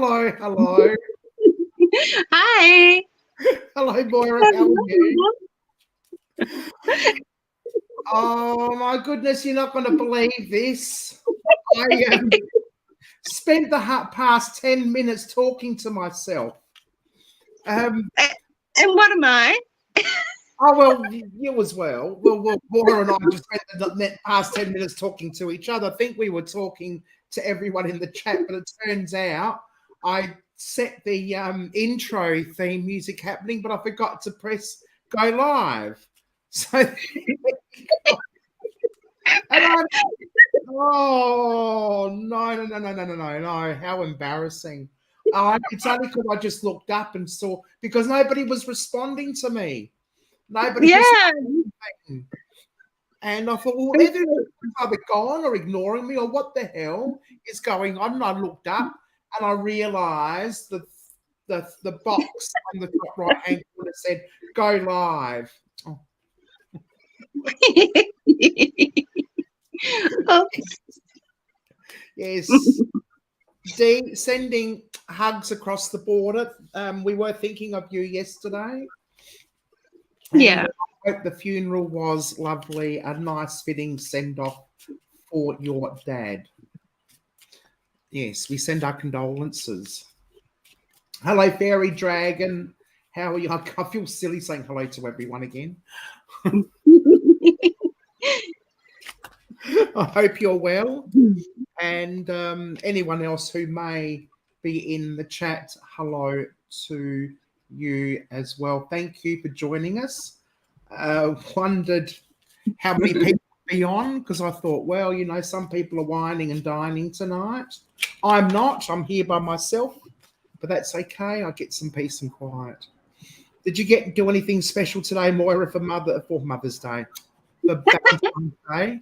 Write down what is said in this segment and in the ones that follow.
Hello, hello. Hi. Hello, Moira. How are you? Oh, my goodness, you're not going to believe this. I spent the past 10 minutes talking to myself. And what am I? Oh, well, you as well. Well, Moira and I just spent the past 10 minutes talking to each other. I think we were talking to everyone in the chat, but it turns out I set the intro theme music happening, but I forgot to press go live. So, oh, no. How embarrassing. It's only because I just looked up and saw, because nobody was responding to me. Nobody was. And I thought, well, everyone's either gone or ignoring me, or what the hell is going on? And I looked up and I realized that the box on the top right hand corner said go live. Oh. Yes. Dee, sending hugs across the border. We were thinking of you yesterday. Yeah. I hope the funeral was lovely, a nice fitting send-off for your dad. Yes, we send our condolences. Hello, Fairy Dragon. How are you? I feel silly saying hello to everyone again. I hope you're well. And anyone else who may be in the chat, hello to you as well. Thank you for joining us. Wondered how many people be on, because I thought, well, you know, some people are whining and dining tonight. I'm not. I'm here by myself, but that's okay. I get some peace and quiet. Did you do anything special today, Moira, for Mother's Day, for Valentine's Day?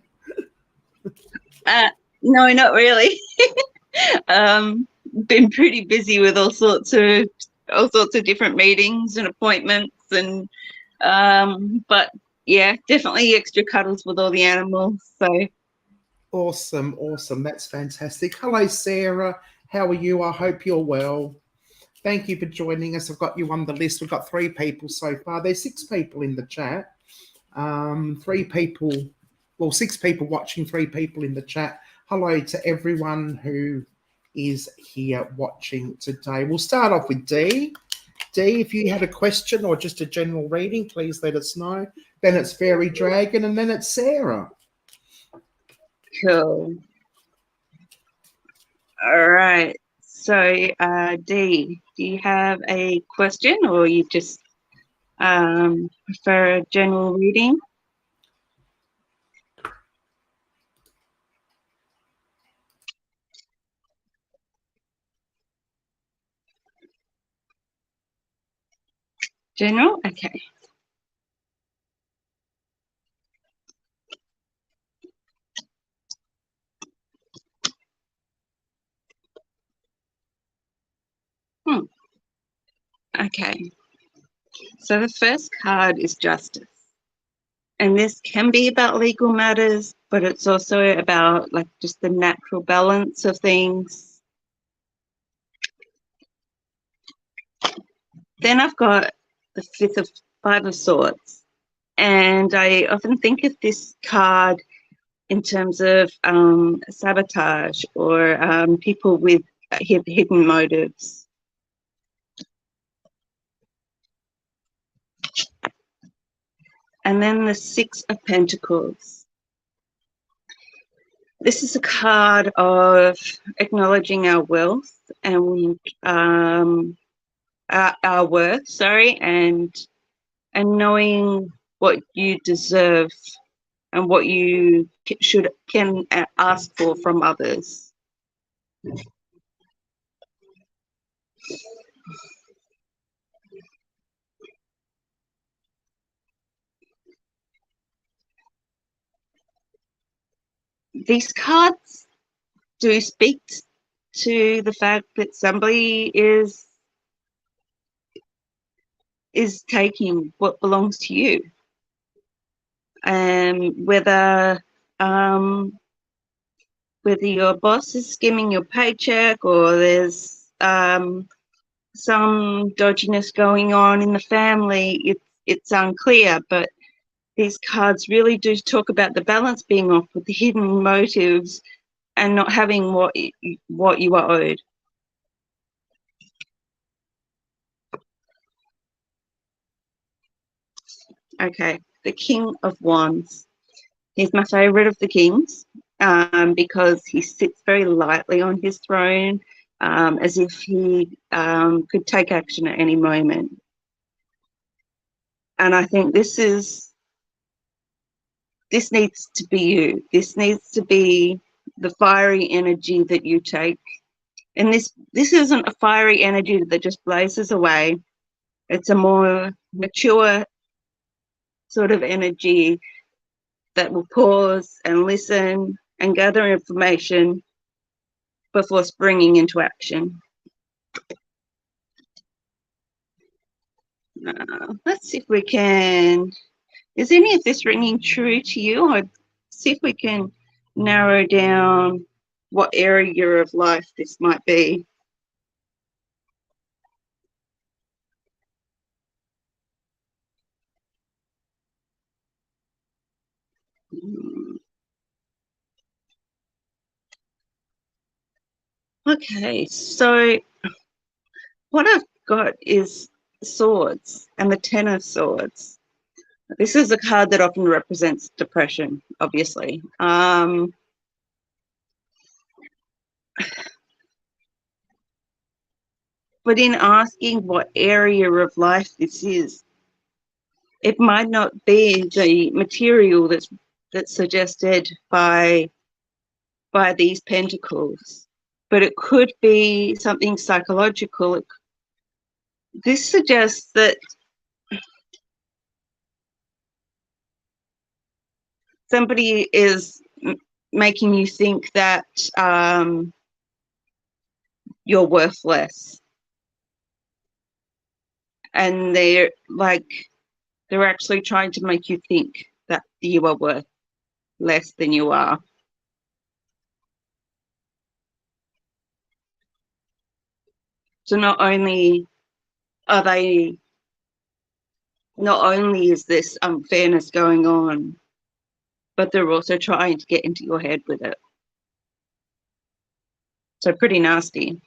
No, not really. Been pretty busy with all sorts of different meetings and appointments, and but yeah, definitely extra cuddles with all the animals. So Awesome. That's fantastic. Hello, Sarah. How are you? I hope you're well. Thank you for joining us. I've got you on the list. We've got 3 people so far. There's 6 people in the chat. 3 people, well, 6 people watching, 3 people in the chat. Hello to everyone who is here watching today. We'll start off with Dee. Dee, if you had a question or just a general reading, please let us know. Then it's Fairy Dragon, and then it's Sarah. cool. All right. So, Dee, do you have a question, or you just prefer a general reading? General? Okay. Okay. So the first card is Justice. And this can be about legal matters, but it's also about like just the natural balance of things. Then I've got the 5 of Swords. And I often think of this card in terms of sabotage or people with hidden motives. And then the 6 of Pentacles. This is a card of acknowledging our wealth and our worth, and knowing what you deserve and what you can ask for from others. These cards do speak to the fact that somebody is taking what belongs to you, whether your boss is skimming your paycheck, or there's some dodginess going on in the family. It's unclear, but these cards really do talk about the balance being off with the hidden motives and not having what you are owed. Okay, the King of Wands. He's my favorite of the kings because he sits very lightly on his throne, as if he could take action at any moment. And I think this needs to be you. This needs to be the fiery energy that you take. And this isn't a fiery energy that just blazes away. It's a more mature sort of energy that will pause and listen and gather information before springing into action. Let's see if we can, is any of this ringing true to you? I'd see if we can narrow down what area of life this might be. Okay, so what I've got is swords and the Ten of Swords. This is a card that often represents depression, obviously. But in asking what area of life this is, it might not be the material that's suggested by these pentacles, but it could be something psychological. This suggests that somebody is making you think that you're worthless, and they're actually trying to make you think that you are worth less than you are. So not only is this unfairness going on, but they're also trying to get into your head with it. So pretty nasty.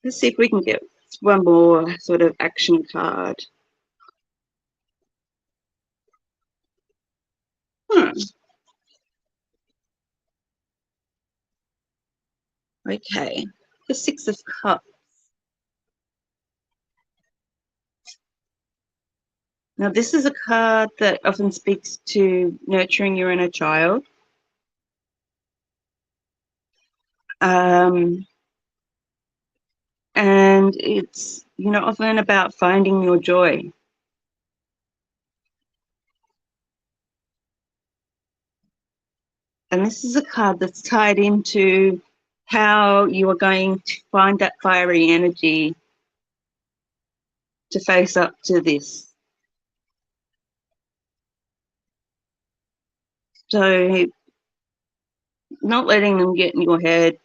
Let's see if we can get one more sort of action card. Okay, the Six of Cups. Now, this is a card that often speaks to nurturing your inner child. And it's, often about finding your joy. And this is a card that's tied into how you are going to find that fiery energy to face up to this. So not letting them get in your head,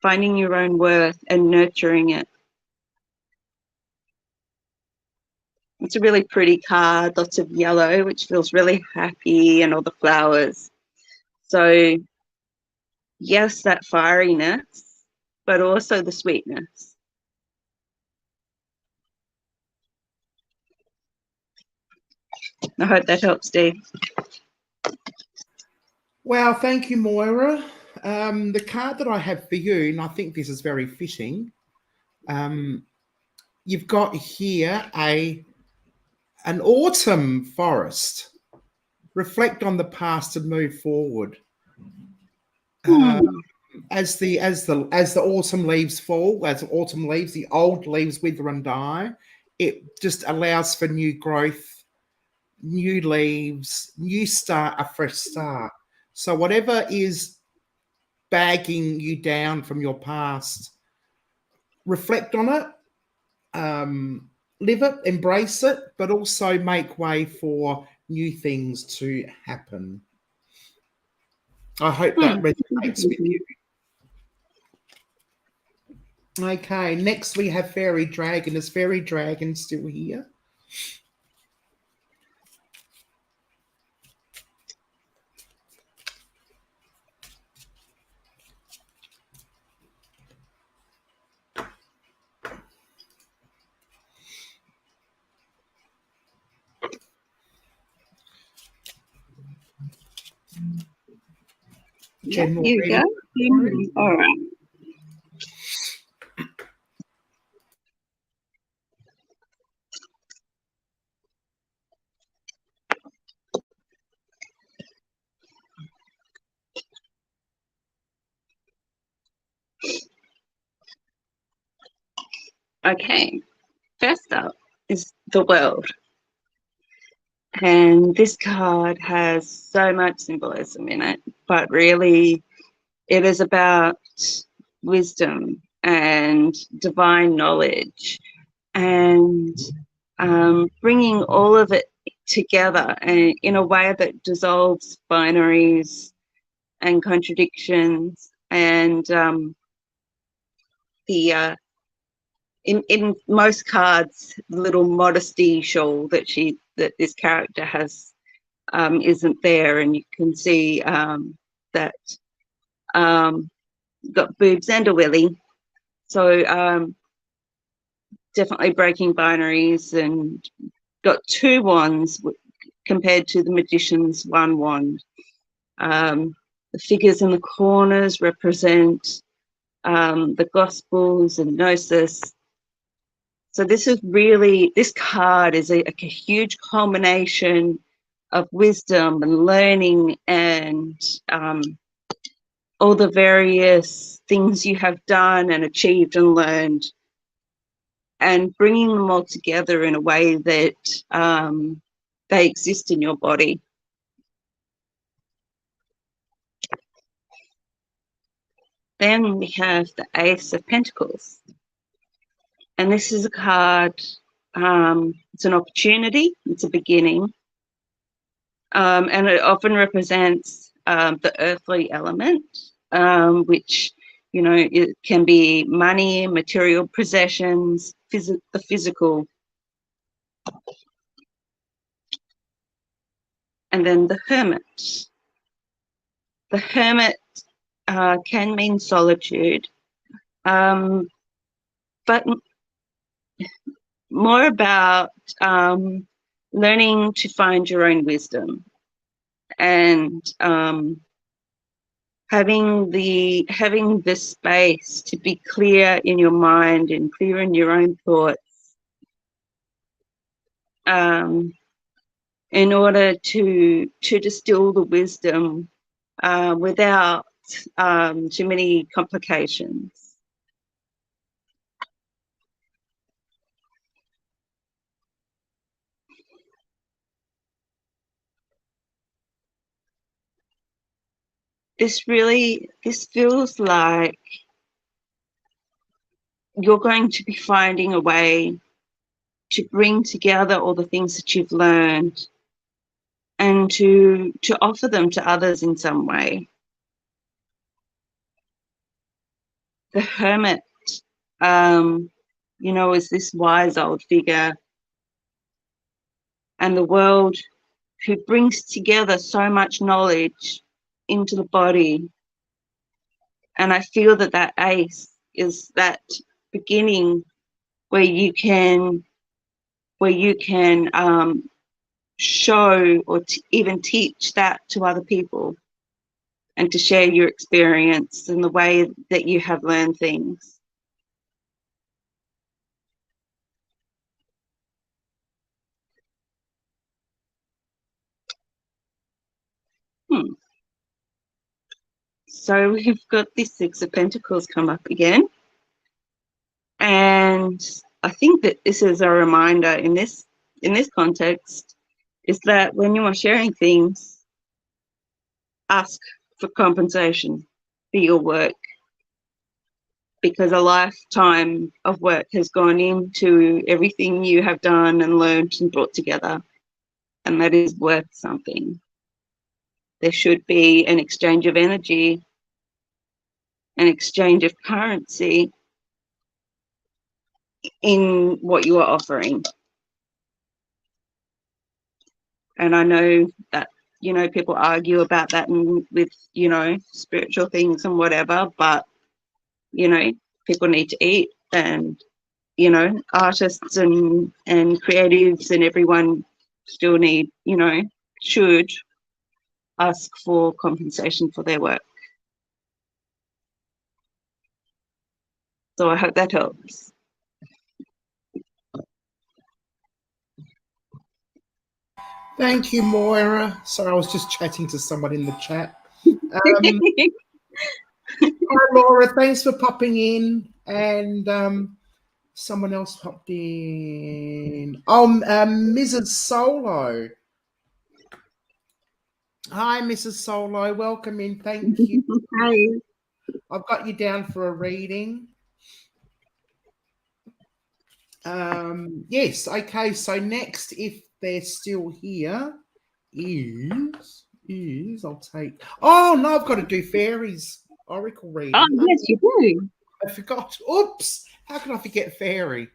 finding your own worth and nurturing it. It's a really pretty card, lots of yellow, which feels really happy, and all the flowers. So yes, that fieriness, but also the sweetness. I hope that helps, Dave. Well, thank you, Moira. The card that I have for you, and I think this is very fitting, you've got here an autumn forest. Reflect on the past and move forward. As the autumn leaves fall, as autumn leaves, the old leaves wither and die. It just allows for new growth, new leaves, new start, a fresh start. So whatever is bagging you down from your past, reflect on it, live it, embrace it, but also make way for new things to happen. I hope that resonates with you. Okay, next we have Fairy Dragon. Is Fairy Dragon still here? Yeah, General you reading. go. All right. Okay, first up is the world. And this card has so much symbolism in it, but really it is about wisdom and divine knowledge and bringing all of it together and in a way that dissolves binaries and contradictions and the in most cards, the little modesty shawl that this character has isn't there, and you can see that got boobs and a willy. So definitely breaking binaries, and got 2 wands compared to the magician's 1 wand. The figures in the corners represent the Gospels and Gnosis. So this card is a huge culmination of wisdom and learning and all the various things you have done and achieved and learned, and bringing them all together in a way that they exist in your body. Then we have the Ace of Pentacles. And this is a card, it's an opportunity, it's a beginning. And it often represents the earthly element, which, you know, it can be money, material possessions, the physical. And then the Hermit. The Hermit can mean solitude, but more about learning to find your own wisdom and having the space to be clear in your mind and clear in your own thoughts, in order to distill the wisdom without too many complications. This feels like you're going to be finding a way to bring together all the things that you've learned and to offer them to others in some way. The Hermit, you know, is this wise old figure, and the world who brings together so much knowledge into the body. And I feel that that ace is that beginning where you can show or even teach that to other people, and to share your experience and the way that you have learned things. So we've got this 6 of Pentacles come up again. And I think that this is a reminder in this context, is that when you are sharing things, ask for compensation for your work, because a lifetime of work has gone into everything you have done and learned and brought together, and that is worth something. There should be an exchange of energy, an exchange of currency, in what you are offering. And I know that, you know, people argue about that and with, you know, spiritual things and whatever, but, you know, people need to eat, and, you know, artists and creatives and everyone still need, you know, should ask for compensation for their work. So I hope that helps. Thank you, Moira. Sorry, I was just chatting to someone in the chat. Hi, Laura. Thanks for popping in. And someone else popped in. Oh, Mrs. Solo. Hi, Mrs. Solo. Welcome in. Thank you. Hi. I've got you down for a reading. Yes. Okay. So next, if they're still here, is I'll take. Oh no, I've got to do fairies oracle reading. Oh yes, you do. I forgot. Oops. How can I forget fairy?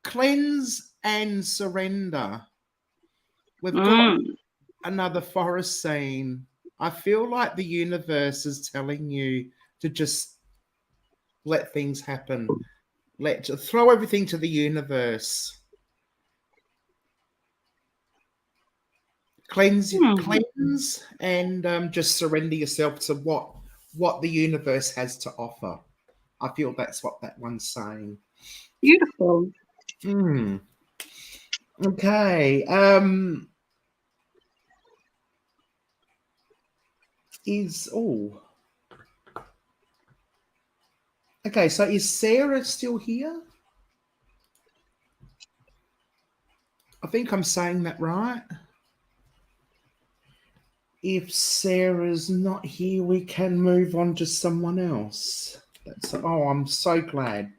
Cleanse and surrender. We've got another forest scene. I feel like the universe is telling you to just let things happen. Throw everything to the universe. Cleanse and just surrender yourself to what the universe has to offer. I feel that's what that one's saying. Beautiful. Okay. Okay, so is Sarah still here? I think I'm saying that right. If Sarah's not here, we can move on to someone else. I'm so glad.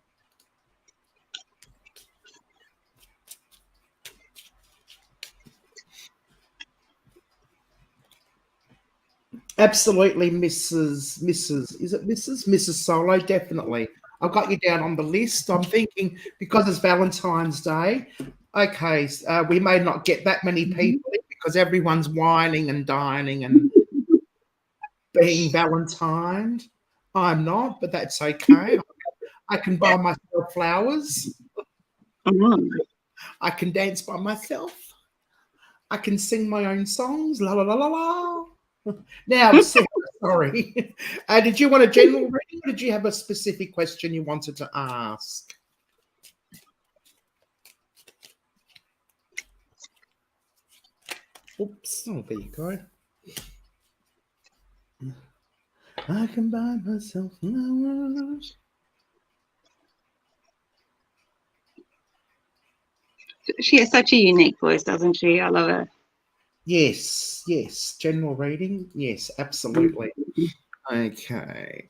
Absolutely, Mrs. Is it Mrs. Solo? Definitely. I've got you down on the list. I'm thinking because it's Valentine's Day. Okay, we may not get that many people in because everyone's whining and dining and being Valentined. I'm not, but that's okay. I can buy myself flowers. I can dance by myself. I can sing my own songs. La la la la la. Now, Sarah, sorry. Did you want a general reading, or did you have a specific question you wanted to ask? Oops. Oh, there you go. I can buy myself flowers. She has such a unique voice, doesn't she? I love her. Yes, yes. General reading. Yes, absolutely. Okay.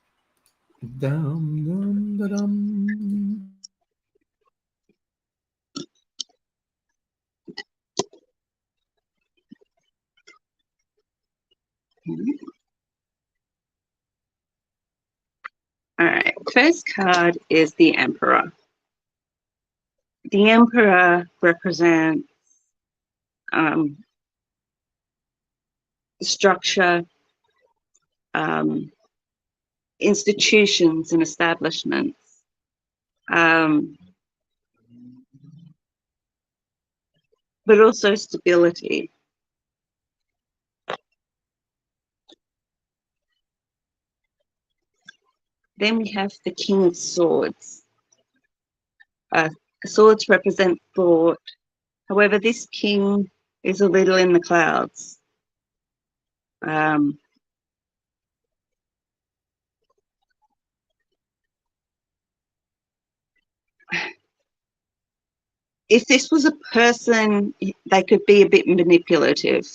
Dum dum da dum. All right. First card is the Emperor. The Emperor represents structure, institutions and establishments, but also stability. Then we have the King of Swords. Swords represent thought. However, this king is a little in the clouds. If this was a person, they could be a bit manipulative.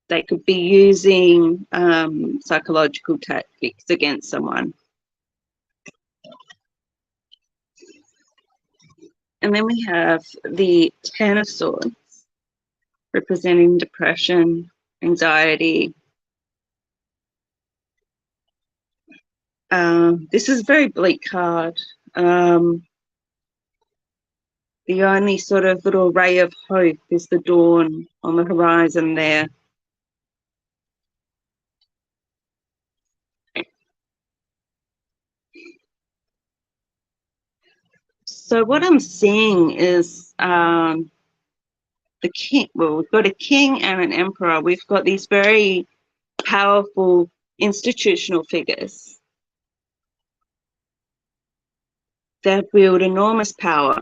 They could be using psychological tactics against someone. And then we have the Ten of Swords, representing depression, anxiety, This is a very bleak card. The only sort of little ray of hope is the dawn on the horizon there. So what I'm seeing is the king. Well, we've got a king and an emperor. We've got these very powerful institutional figures that wield enormous power.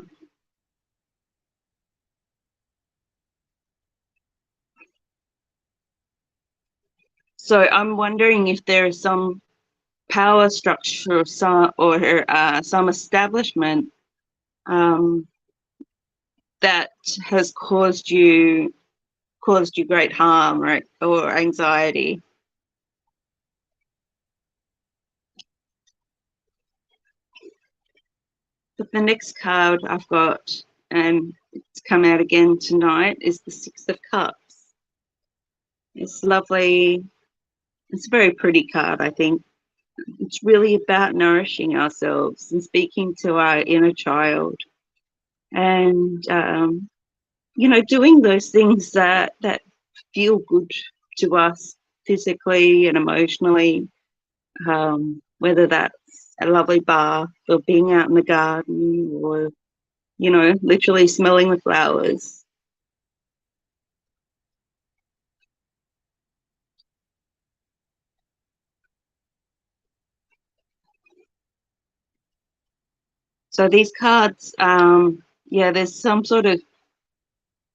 So I'm wondering if there is some power structure or some establishment that has caused you great harm or anxiety. But the next card I've got, and it's come out again tonight, is the Six of Cups. It's lovely. It's a very pretty card, I think. It's really about nourishing ourselves and speaking to our inner child, and you know, doing those things that feel good to us physically and emotionally, whether that's a lovely bath or being out in the garden or, you know, literally smelling the flowers. So these cards, yeah, there's some sort of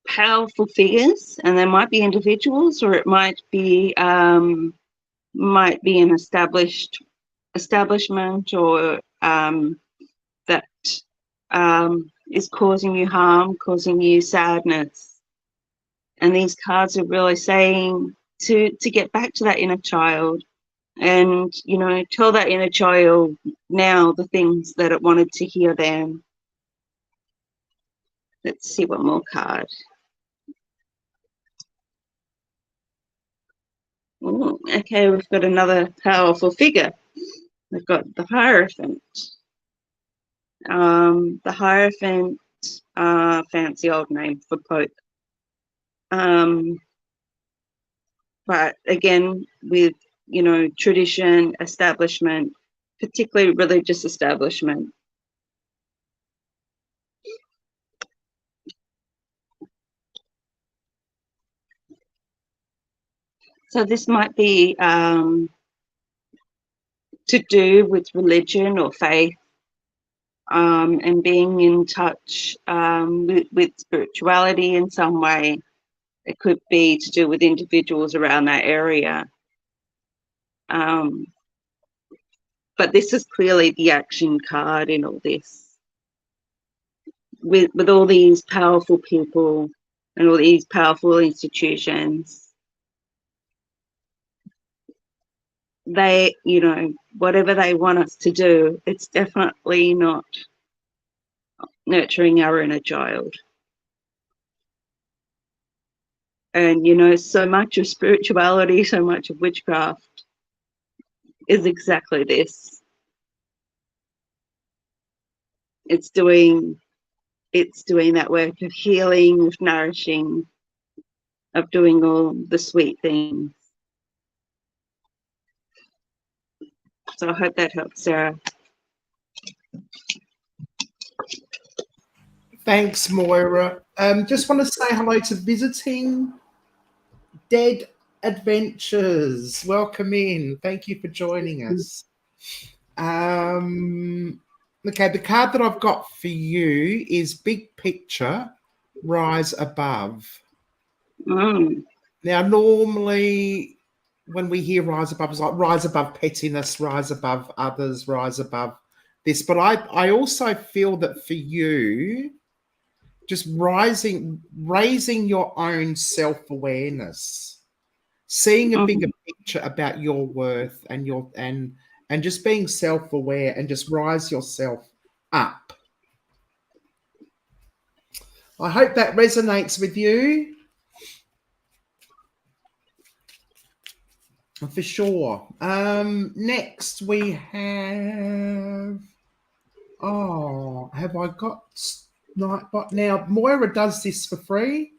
powerful figures, and there might be individuals, or it might be an establishment, or that is causing you harm, causing you sadness. And these cards are really saying to get back to that inner child, and, you know, tell that inner child now the things that it wanted to hear then. Let's see one more card. Ooh, okay, we've got another powerful figure. We've got the Hierophant. The Hierophant, fancy old name for Pope. But again, with, you know, tradition, establishment, particularly religious establishment. So this might be to do with religion or faith, and being in touch with spirituality in some way. It could be to do with individuals around that area. But this is clearly the action card in all this. With all these powerful people and all these powerful institutions, they, you know, whatever they want us to do, it's definitely not nurturing our inner child. And, you know, so much of spirituality, so much of witchcraft is exactly this. It's doing that work of healing, of nourishing, of doing all the sweet things. So I hope that helps, Sarah. Thanks, Moira. Just want to say hello to Visiting Dead Adventures. Welcome in. Thank you for joining us. Okay, the card that I've got for you is Big Picture, Rise Above. Now, normally when we hear rise above, it's like rise above pettiness, rise above others, rise above this. But I also feel that for you, just raising your own self-awareness, seeing a bigger picture about your worth and your and just being self-aware, and just rise yourself up. I hope that resonates with you. For sure. Next we have. Oh, have I got Nightbot now? Moira does this for free.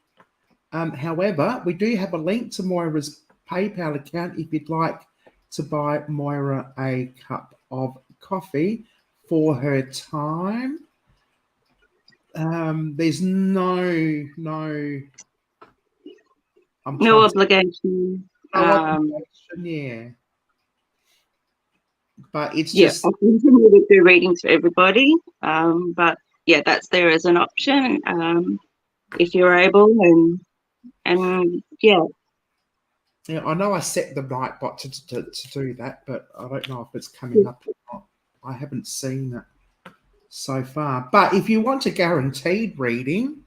However, we do have a link to Moira's PayPal account if you'd like to buy Moira a cup of coffee for her time. There's no. I'm No trying to. obligation. No obligation, yeah. But it's Yeah, just. I continue to do readings for everybody. But yeah, that's there as an option if you're able, and yeah. Yeah, I know I set the Nightbot to do that, but I don't know if it's coming up or not. I haven't seen it so far. But if you want a guaranteed reading,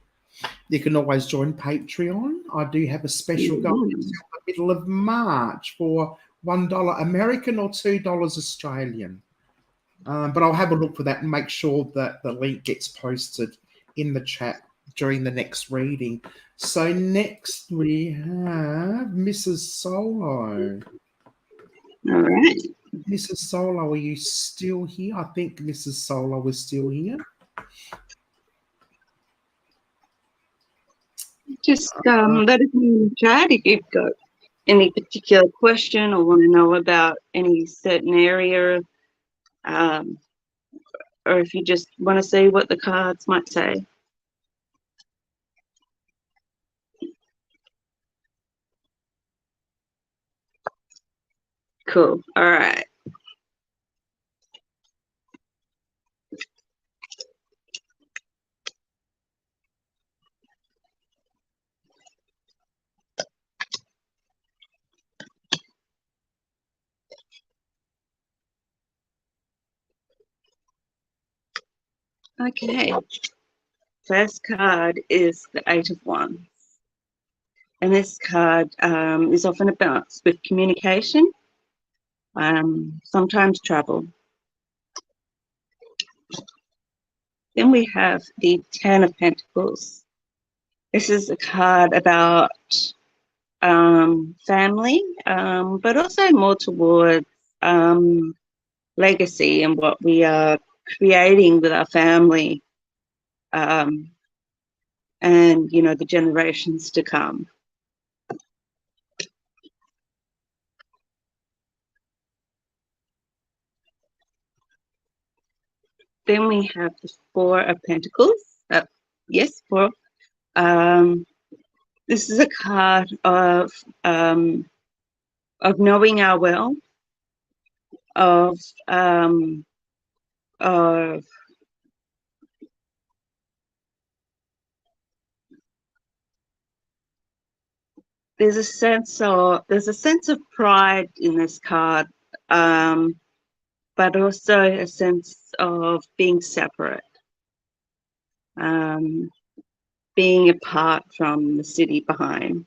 you can always join Patreon. I do have a special going until the middle of March for $1 American or $2 Australian. But I'll have a look for that and make sure that the link gets posted in the chat during the next reading. So next we have Mrs. Solo. All right. Mrs. Solo, are you still here? I think Mrs. Solo is still here. Just let us know in the chat if you've got any particular question or want to know about any certain area, or if you just want to see what the cards might say. Cool. All right. Okay. First card is the Eight of Wands. And this card is often about with communication, sometimes travel. Then we have the Ten of Pentacles. This is a card about family, but also more towards legacy and what we are creating with our family, and you know, the generations to come. Then we have the Four of Pentacles. Yes, four. This is a card of knowing our well, of there's a sense of pride in this card, but also a sense of being separate, being apart from the city behind.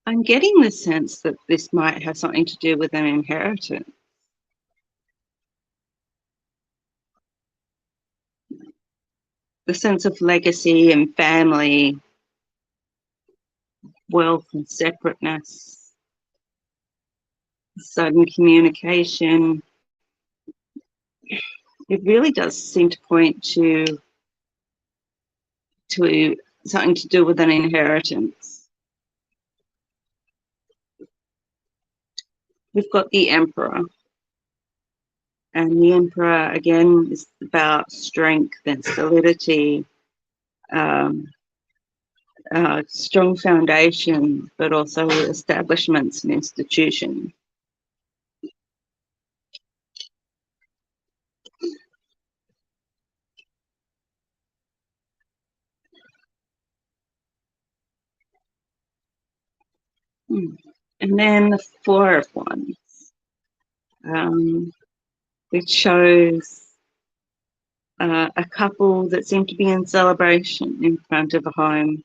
I'm getting the sense that this might have something to do with an inheritance. The sense of legacy and family, wealth and separateness, sudden communication. It really does seem to point to something to do with an inheritance. We've got the Emperor. And the Emperor, again, is about strength and solidity, strong foundation, but also establishments and institutions. And then the Four of Wands, which shows a couple that seem to be in celebration in front of a home.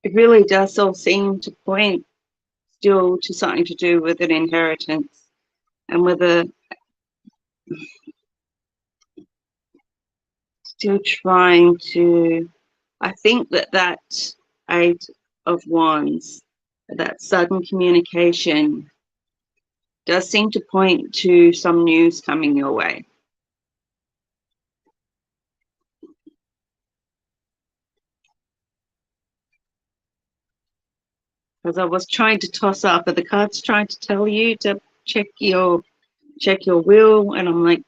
It really does all seem to point still to something to do with an inheritance and whether still trying to, I think that Eight of Wands, that sudden communication does seem to point to some news coming your way. Because I was trying to toss up, but the card's trying to tell you to check your will, and I'm like,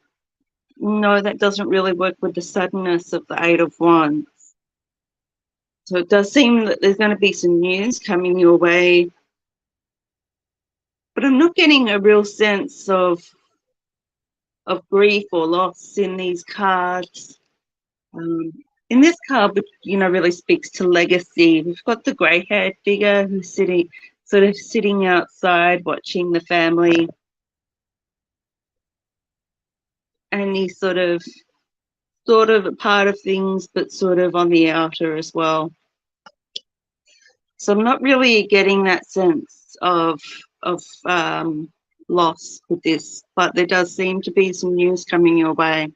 no, that doesn't really work with the suddenness of the Eight of Wands. So it does seem that there's going to be some news coming your way, but I'm not getting a real sense of grief or loss in these cards. In this card, which really speaks to legacy, we've got the grey-haired figure who's sitting outside watching the family, and he's sort of a part of things, but sort of on the outer as well. So I'm not really getting that sense of loss with this, but there does seem to be some news coming your way.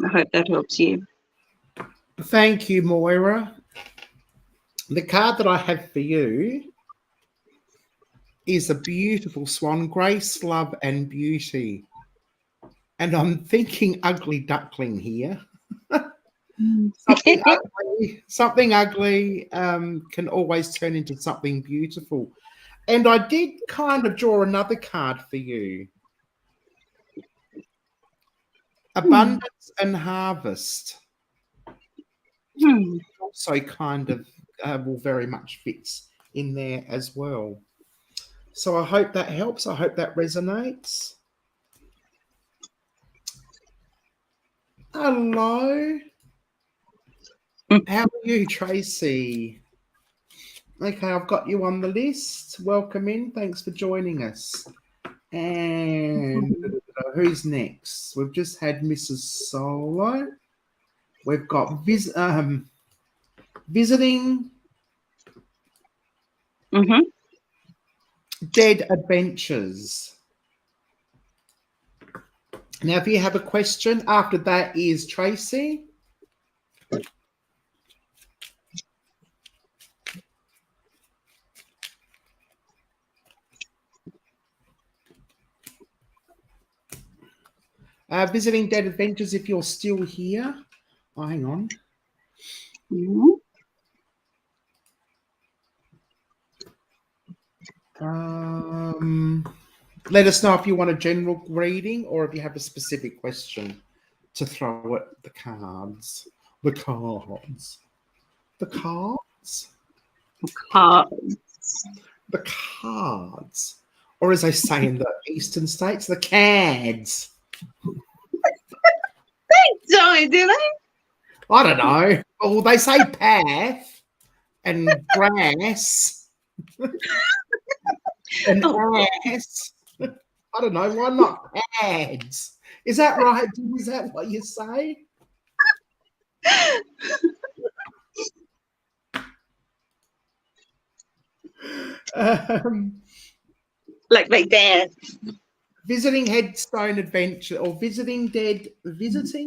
I hope that helps you. Thank you, Moira. The card that I have for you is a beautiful swan, grace, love, and beauty. And I'm thinking ugly duckling here. Something ugly can always turn into something beautiful. And I did kind of draw another card for you. Abundance and harvest. Also kind of will very much fits in there as well. So I hope that helps. I hope that resonates. Hello. How are you, Tracy? Okay, I've got you on the list. Welcome in. Thanks for joining us. And who's next? We've just had Mrs. Solo. We've got visiting. Dead Adventures. Now, if you have a question, after that is Tracy. Visiting Dead Adventures, if you're still here. Oh, hang on. Let us know if you want a general reading or if you have a specific question to throw at the cards. The cards. The cards? The cards. The cards. Or as they say in the eastern states, the cads. They don't, do they? I don't know. Well, they say path and grass and ass. I don't know. Why not ads? Is that right? Is that what you say? Like that. Visiting Headstone Adventure or visiting dead adventurers.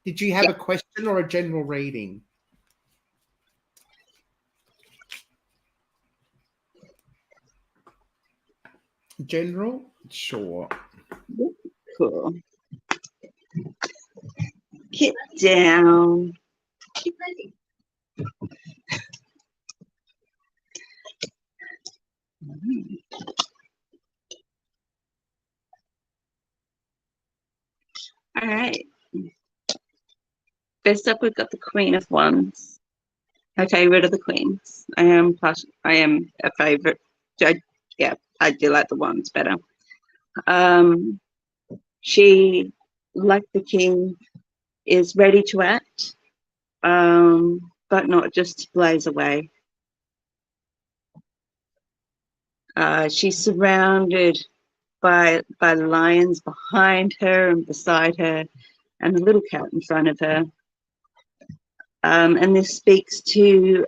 Did you have a question or a general reading? General? Sure. Cool. Get down. Keep ready. All right. First up, we've got the Queen of Wands. My favourite of the queens. I am a favourite. Yeah, I do like the wands better. She, like the king, is ready to act, but not just to blaze away. She's surrounded by lions behind her and beside her, and a little cat in front of her. And this speaks to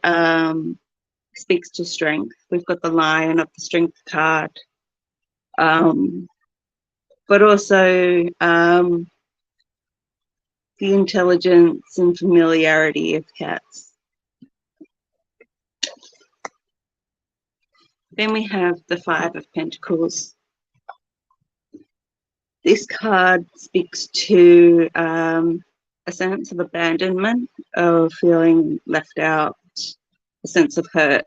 strength. We've got the lion of the strength card, but also the intelligence and familiarity of cats. Then we have the Five of Pentacles. This card speaks to a sense of abandonment, of feeling left out, a sense of hurt.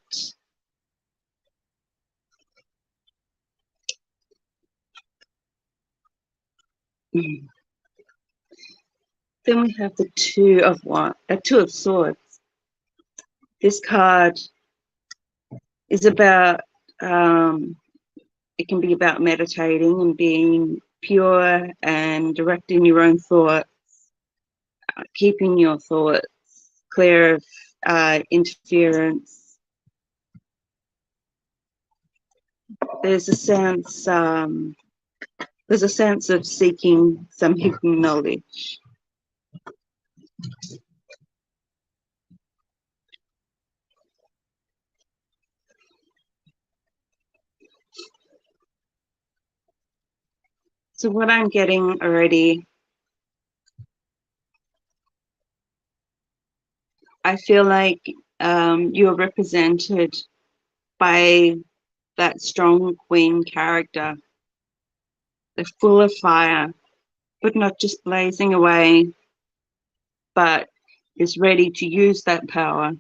Then we have the Two of Swords. This card is about, it can be about meditating and being pure and directing your own thoughts, keeping your thoughts clear of interference. There's a sense of seeking some hidden knowledge. So what I'm getting already, I feel like you're represented by that strong queen character. They're full of fire, but not just blazing away, but is ready to use that power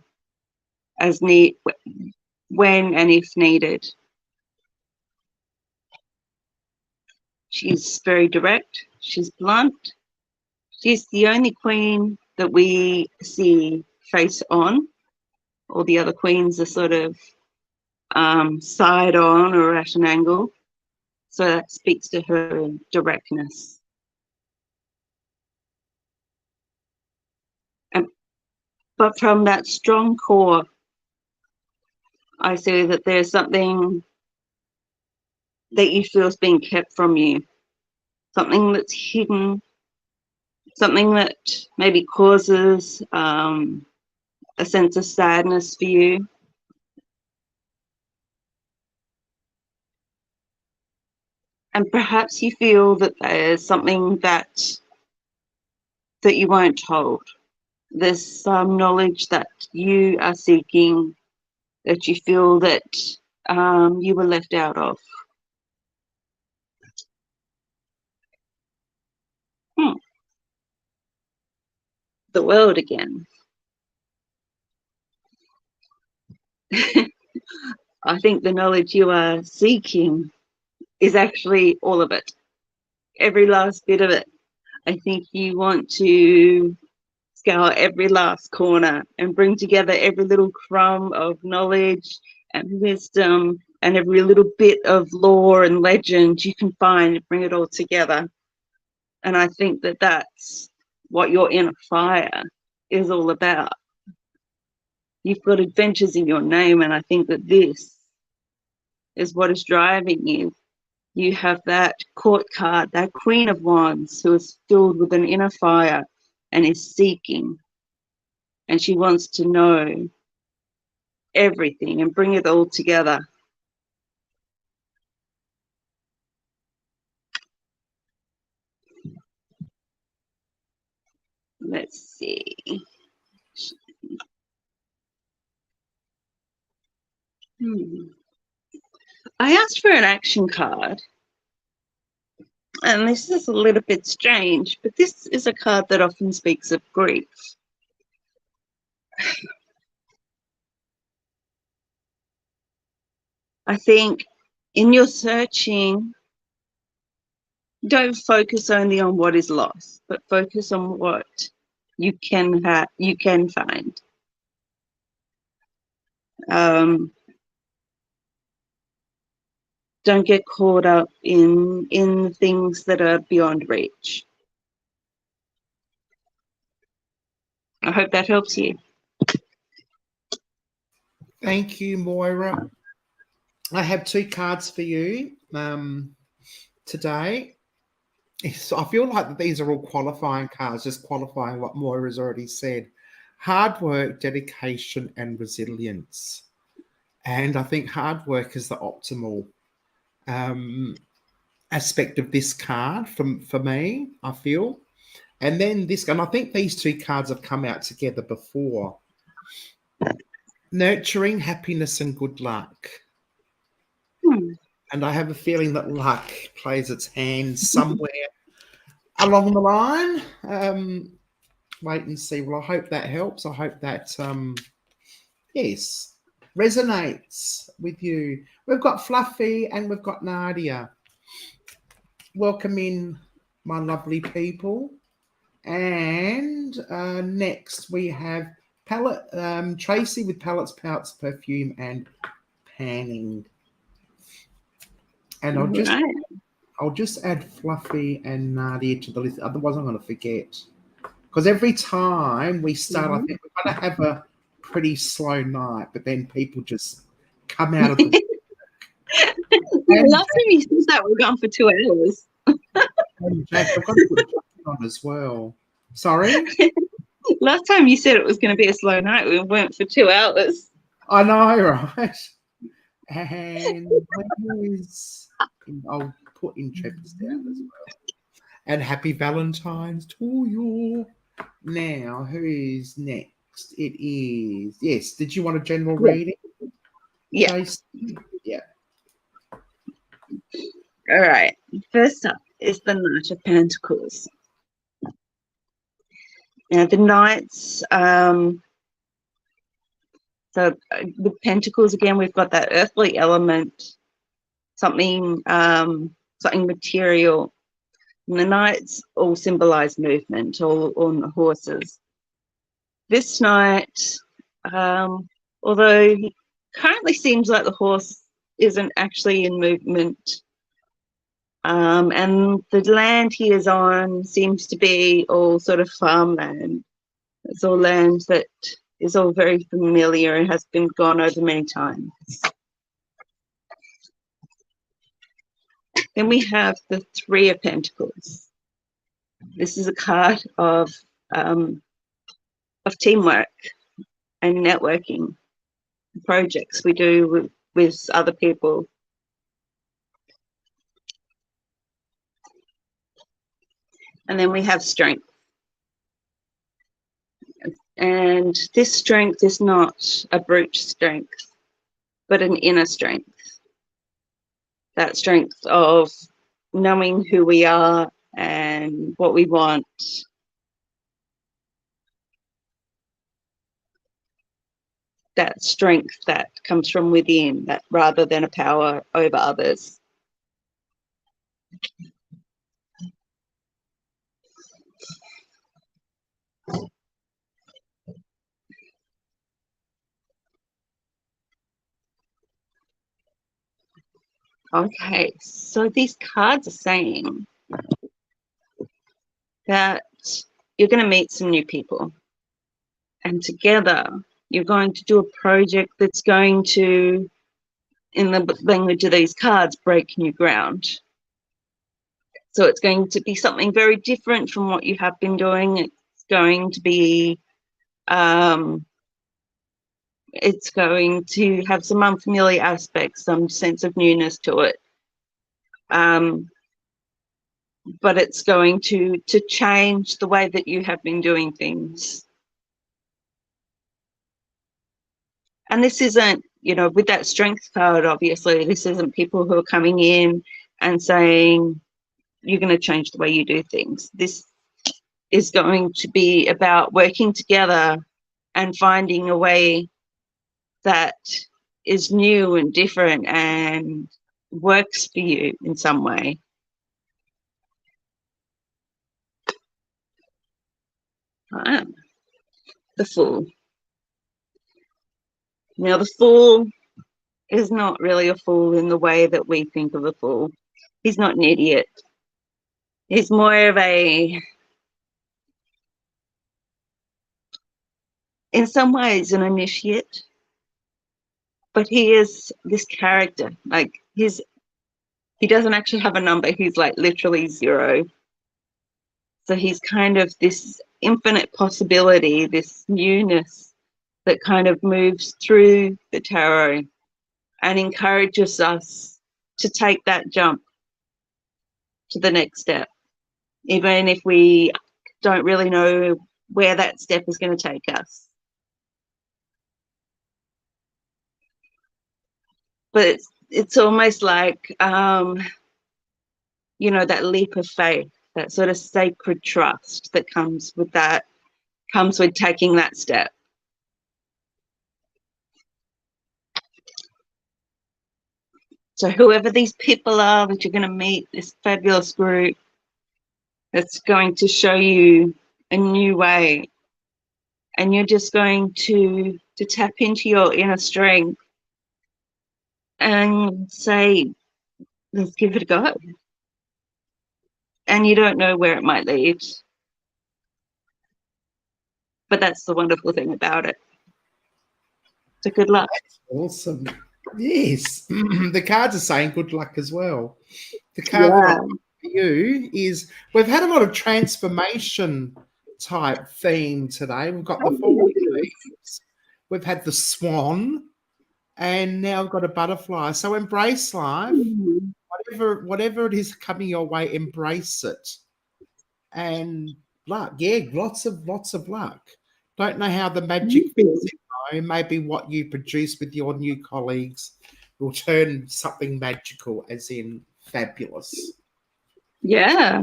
as when and if needed. She's very direct, she's blunt. She's the only queen that we see face on. All the other queens are sort of side on or at an angle. So that speaks to her directness. But from that strong core, I see that there's something that you feel is being kept from you, something that's hidden, something that maybe causes a sense of sadness for you. And perhaps you feel that there's something that you weren't told. There's some knowledge that you are seeking, that you feel that you were left out of. The world again. I think the knowledge you are seeking is actually all of it, every last bit of it. I think you want to scour every last corner and bring together every little crumb of knowledge and wisdom and every little bit of lore and legend you can find and bring it all together. And I think that that's what your inner fire is all about. You've got adventures in your name, and I think that this is what is driving you. You have that court card, that Queen of Wands, who is filled with an inner fire and is seeking, and she wants to know everything and bring it all together. Let's see. I asked for an action card, and this is a little bit strange, but this is a card that often speaks of grief. I think in your searching, don't focus only on what is lost, but focus on what you can find. Don't get caught up in things that are beyond reach. I hope that helps you. Thank you, Moira. I have 2 cards for you today. So I feel like these are all qualifying cards, just qualifying what Moira's already said. Hard work, dedication, and resilience. And I think hard work is the optimal aspect of this card for me, I feel. And then this, and I think these 2 cards have come out together before. Nurturing, happiness, and good luck. And I have a feeling that luck plays its hand somewhere along the line. Wait and see. Well, I hope that helps. I hope that, yes, resonates with you. We've got Fluffy and we've got Nadia. Welcome in, my lovely people. And next we have Tracy with Palettes, Pouts, Perfume, and Panning. And I'll just add Fluffy and Nadia to the list. Otherwise, I'm going to forget. Because every time we start, I think we're going to have a pretty slow night, but then people just come out of the. Last time you said that, we're gone for 2 hours. And Jack, I've got to put Jack on as well. Sorry? Last time you said it was going to be a slow night, we went for 2 hours. I know, right? And where is... I'll put Intrepid's down as well. And happy Valentine's to you. Now, who is next? It is... Yes, did you want a general reading? Yeah. Jason? Yeah. All right. First up is the Knight of Pentacles. Now, the Knights... So with Pentacles, again, we've got that earthly element, something material. And the Knights all symbolize movement, all on the horses. This Knight, although he currently seems like the horse isn't actually in movement, and the land he is on seems to be all sort of farmland. It's all land that is all very familiar and has been gone over many times. Then we have the Three of Pentacles. This is a card of teamwork and networking projects we do with other people. And then we have strength. And this strength is not a brute strength, but an inner strength. That strength of knowing who we are and what we want. That strength that comes from within, that rather than a power over others. Okay, so these cards are saying that you're going to meet some new people, and together you're going to do a project that's going to, in the language of these cards, break new ground. So it's going to be something very different from what you have been doing. It's going to be it's going to have some unfamiliar aspects, some sense of newness to it. But it's going to change the way that you have been doing things. And this isn't, you know, with that strength card, obviously, this isn't people who are coming in and saying, you're going to change the way you do things. This is going to be about working together and finding a way that is new and different and works for you in some way. The Fool. Now, the Fool is not really a fool in the way that we think of a fool. He's not an idiot. He's more of a, in some ways, an initiate, but he is this character. Like, he doesn't actually have a number. He's like literally 0. So he's kind of this infinite possibility, this newness that kind of moves through the tarot and encourages us to take that jump to the next step, even if we don't really know where that step is going to take us. But it's almost like, you know, that leap of faith, that sort of sacred trust that comes with taking that step. So whoever these people are that you're going to meet, this fabulous group that's going to show you a new way, and you're just going to tap into your inner strength and say, let's give it a go. And you don't know where it might lead, but that's the wonderful thing about it. So good luck. That's awesome. Yes. The cards are saying good luck as well. The card that I've got for you is, we've had a lot of transformation type theme today. We've got the 4 leaves, we've had the swan, and now we've got a butterfly. So embrace life. Whatever it is coming your way, embrace it. And luck. Yeah, lots of luck. Don't know how the magic fits in, though. Maybe what you produce with your new colleagues will turn something magical, as in fabulous. Yeah.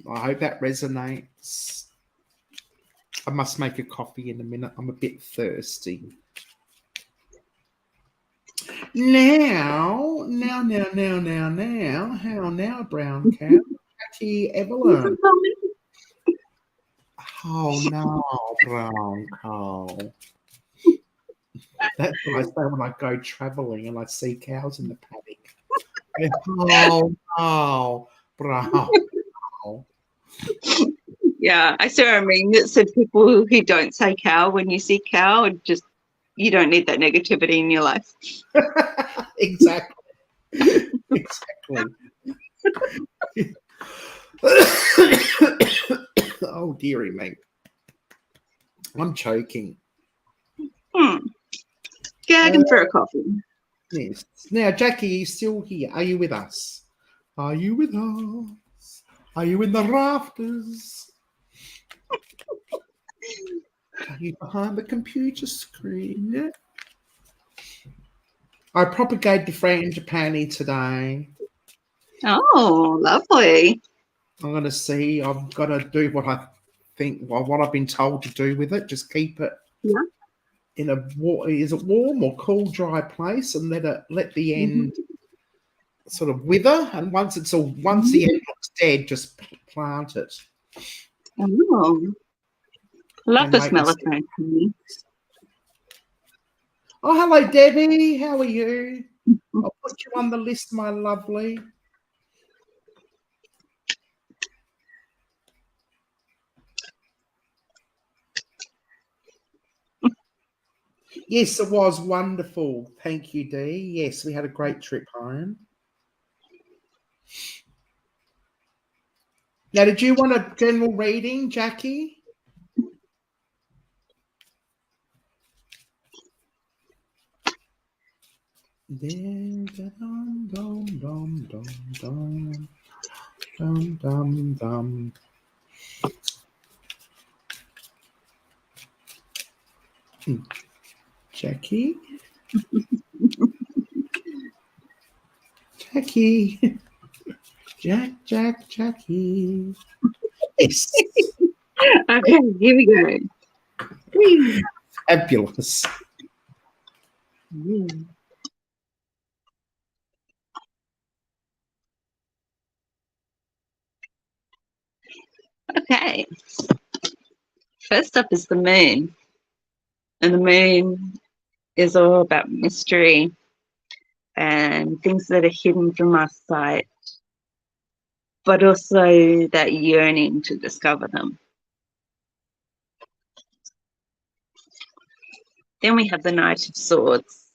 I hope that resonates. I must make a coffee in a minute. I'm a bit thirsty. Now, how now, brown cow? Jackie Evelyn. Oh no, brown cow. That's what I say when I go travelling and I see cows in the paddock. Oh no, brown cow. Yeah, I saw a meme that said people who don't say cow when you see cow, just, you don't need that negativity in your life. Exactly. Exactly. Oh, dearie me. I'm choking. Gagging for a coffee. Yes. Now, Jackie, are you still here? Are you with us? Are you with us? Are you in the rafters? Are you behind the computer screen? I propagated frangipani today. Oh, lovely. I'm going to see. I've got to do what I think, well, what I've been told to do with it. Just keep it in a is it warm or cool, dry place, and let the end sort of wither. And once the end looks dead, just plant it. Oh, I love the smell of frangipani. Oh, hello, Debbie. How are you? I'll put you on the list, my lovely. Yes, it was wonderful. Thank you, Dee. Yes, we had a great trip home. Now, did you want a general reading, Jackie? Dum dum dum dum dum dum dum dum. Jackie, Jackie, Jackie. Yes, Okay, here we go. fabulous. Okay. First up is the moon. And the moon is all about mystery and things that are hidden from our sight, but also that yearning to discover them. Then we have the Knight of Swords.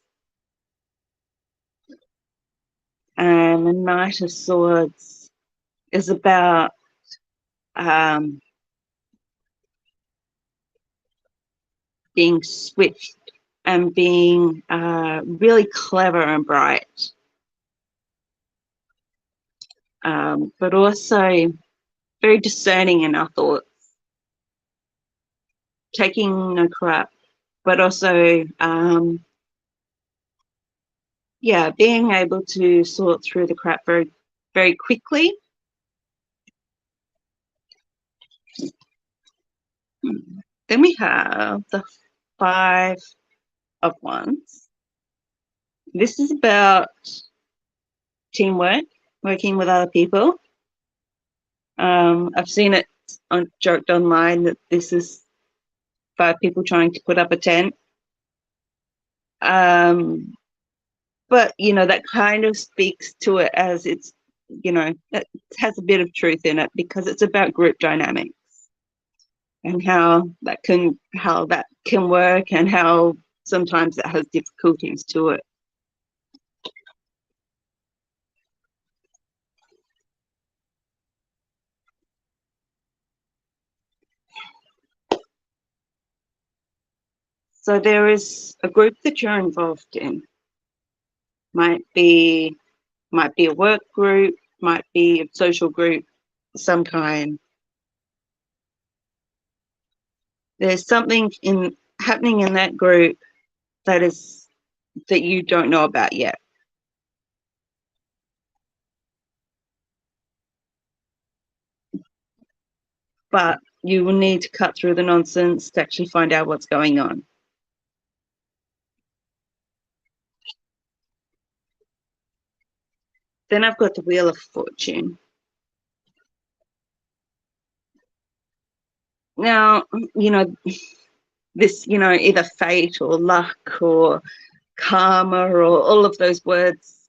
And the Knight of Swords is about being swift and being really clever and bright, but also very discerning in our thoughts, taking no crap, but also yeah, being able to sort through the crap very, very quickly. Then we have the Five of Wands. This is about teamwork, working with other people. I've seen it joked online that this is 5 people trying to put up a tent. But, you know, that kind of speaks to it as it's, you know, it has a bit of truth in it because it's about group dynamics and how that can work and how sometimes it has difficulties to it. So there is a group that you're involved in. Might be a work group, might be a social group of some kind. There's something happening in that group that you don't know about yet. But you will need to cut through the nonsense to actually find out what's going on. Then I've got the Wheel of Fortune. Now, you know, this, you know, either fate or luck or karma or all of those words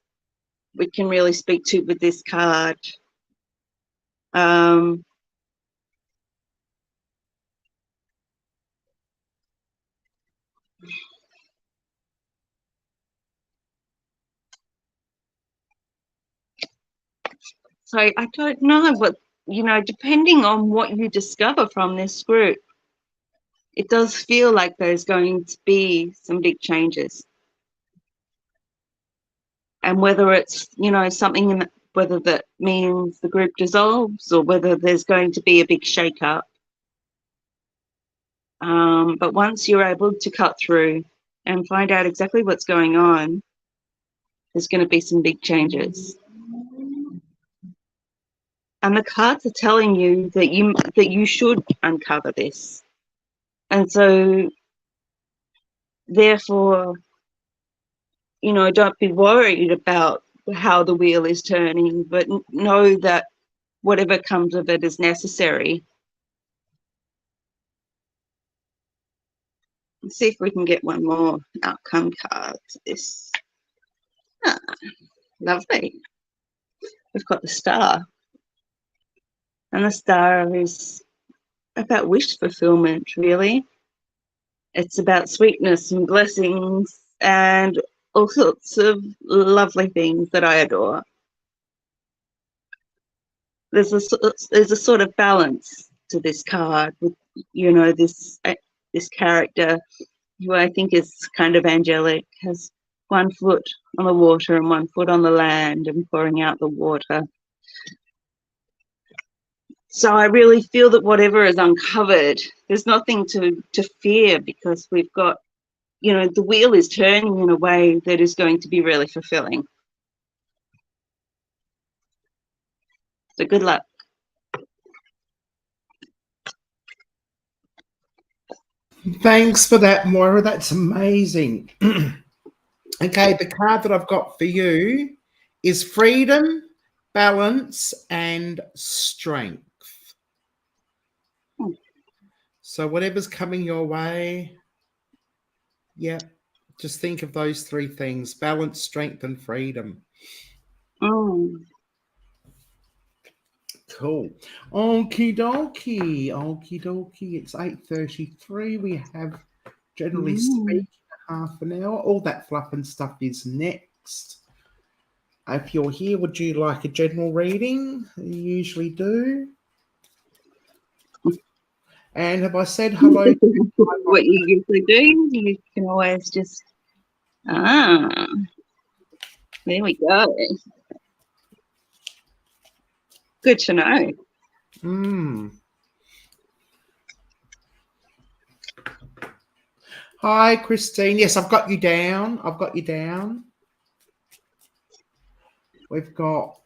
we can really speak to with this card. So I don't know, but, you know, depending on what you discover from this group, it does feel like there's going to be some big changes. And whether it's, you know, something whether that means the group dissolves or whether there's going to be a big shake-up. But once you're able to cut through and find out exactly what's going on, there's going to be some big changes. And the cards are telling you that you should uncover this. And so, therefore, you know, don't be worried about how the wheel is turning, but know that whatever comes of it is necessary. Let's see if we can get one more outcome card to this. Ah, lovely. We've got the Star. And the Star is about wish fulfillment, really. It's about sweetness and blessings and all sorts of lovely things that I adore. There's a sort of balance to this card with, you know, this character who I think is kind of angelic, has one foot on the water and one foot on the land and pouring out the water. So I really feel that whatever is uncovered, there's nothing to fear because we've got, you know, the wheel is turning in a way that is going to be really fulfilling. So good luck. Thanks for that, Moira. That's amazing. Okay, the card that I've got for you is freedom, balance, and strength. So whatever's coming your way, yeah, Just think of those three things: balance, strength, and freedom. Mm. Cool. Okie dokie. Okie dokie. It's 8:33. We have, generally Mm. speaking, half an hour. All that fluff and stuff is next. If you're here, would you like a general reading? You usually do. And have I said hello? What you usually do, you can always just, there we go. Good to know. Hi, Christine. Yes, I've got you down. I've got you down. We've got,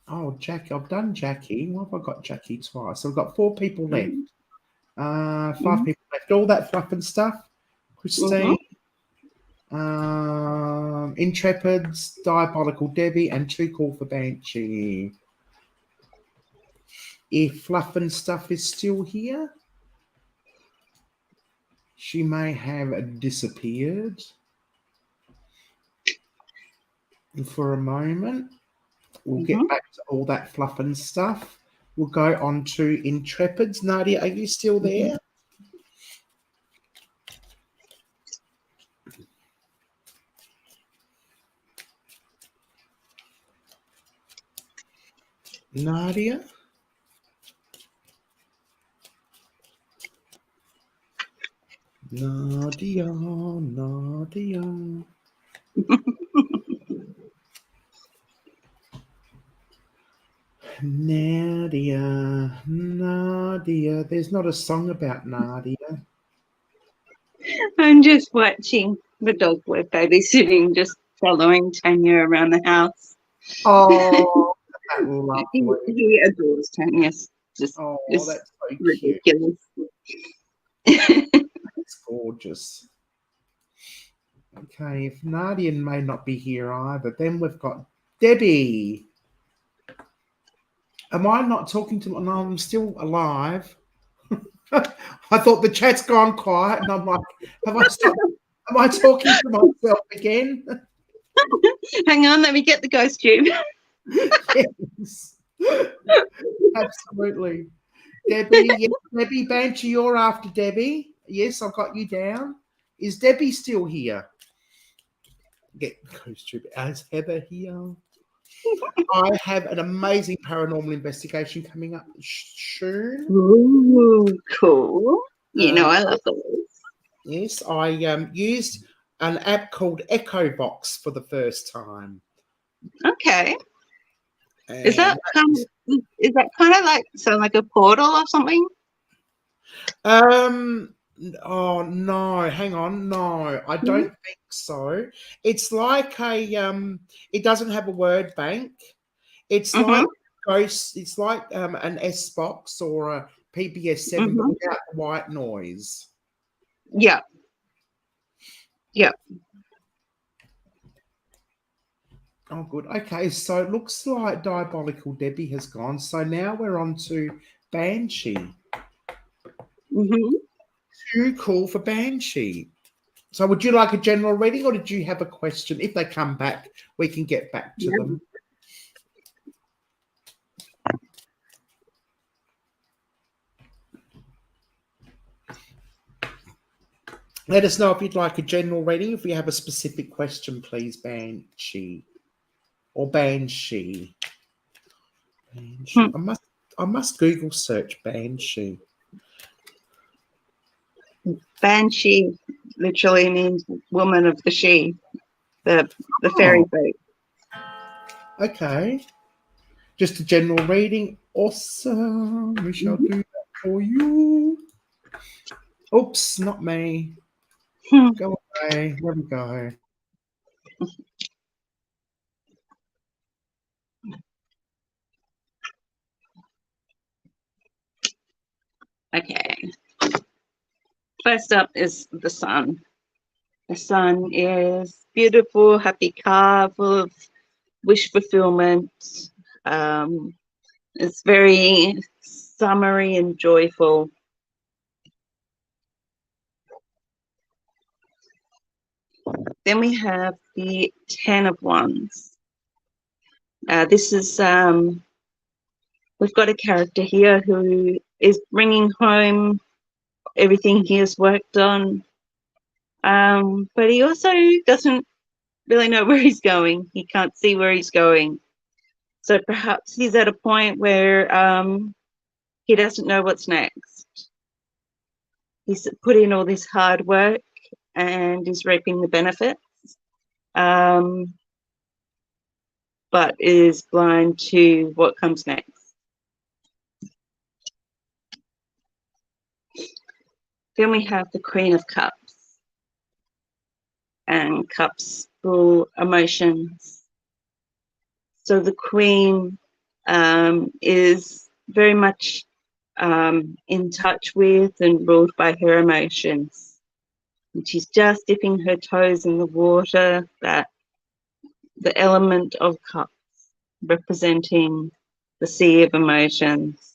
oh, Jackie. I've done Jackie. Why have I got Jackie twice? So I've got 4 people left. 5 people left. All that fluff and stuff. Christine, Intrepids, Diabolical Debbie, and 2 Call for Banshee. If fluff and stuff is still here, she may have disappeared for a moment. We'll get back to all that fluff and stuff. We'll go on to Intrepids. Nadia, are you still there? Nadia? Nadia, Nadia. Nadia, Nadia. There's not a song about Nadia. I'm just watching the dog we're babysitting, just following Tanya around the house. Oh, that lovely. He adores Tanya. Just Oh, that's so ridiculous. Cute. It's gorgeous. Okay, if Nadia may not be here either, then we've got Debbie. Am I not talking to? No, I'm still alive. I thought the chat's gone quiet, and I'm like, have I stopped? Am I talking to myself again? Hang on, let me get the ghost tube. Yes, absolutely. Debbie, yes, Debbie Banshee, you're after Debbie. Yes, I've got you down. Is Debbie still here? Get ghost tube. Is Heather here? I have an amazing paranormal investigation coming up soon. Ooh, cool. You know I love those. Yes, I used an app called Echo Box for the first time. Okay. Is that kind of like like a portal or something? Oh no, hang on. No, I don't think so. It's like a it doesn't have a word bank. It's like ghost, it's like an S box or a PBS7 but without the white noise. Yeah. Yeah. Oh, good. Okay, so it looks like Diabolical Debbie has gone. So now we're on to Banshee. Too cool for Banshee. So would you like a general reading or did you have a question? If they come back, we can get back to them. Let us know if you'd like a general reading. If you have a specific question, please, Banshee. Or Banshee. Banshee. I must Google search Banshee. Banshee literally means woman of the she, the fairy boat. Okay. Just a general reading. Awesome. We shall do that for you. Oops, not me. Go away. There we go. Okay. First up is the sun. The sun is beautiful, happy car full of wish fulfillment. It's very summery and joyful. Then we have the Ten of Wands. This is, we've got a character here who is bringing home everything he has worked on, but he also doesn't really know where he's going. He can't see where he's going. So perhaps he's at a point where he doesn't know what's next. He's put in all this hard work and is reaping the benefits, but is blind to what comes next. Then we have the Queen of Cups, and cups full emotions. So the Queen is very much in touch with and ruled by her emotions. And she's just dipping her toes in the water, that the element of cups representing the sea of emotions.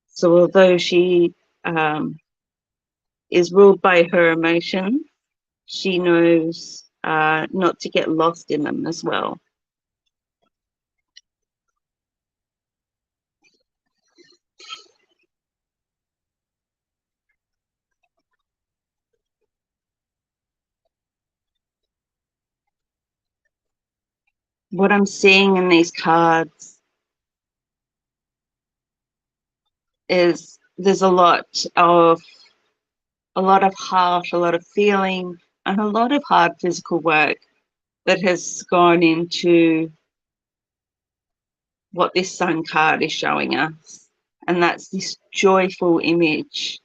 So although she is ruled by her emotions, she knows not to get lost in them as well. What I'm seeing in these cards is there's a lot of heart, a lot of feeling, and a lot of hard physical work that has gone into what this Sun card is showing us. And that's this joyful image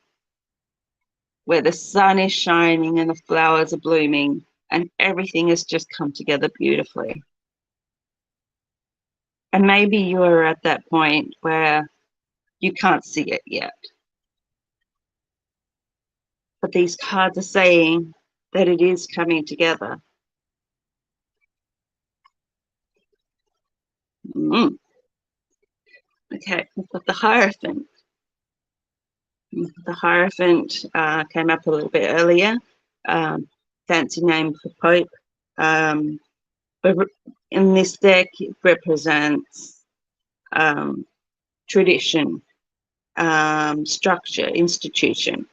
where the sun is shining and the flowers are blooming and everything has just come together beautifully. And maybe you're at that point where you can't see it yet. But these cards are saying that it is coming together. Okay, we've got the Hierophant. The Hierophant came up a little bit earlier. Fancy name for Pope. But in this deck, it represents tradition, structure, institution.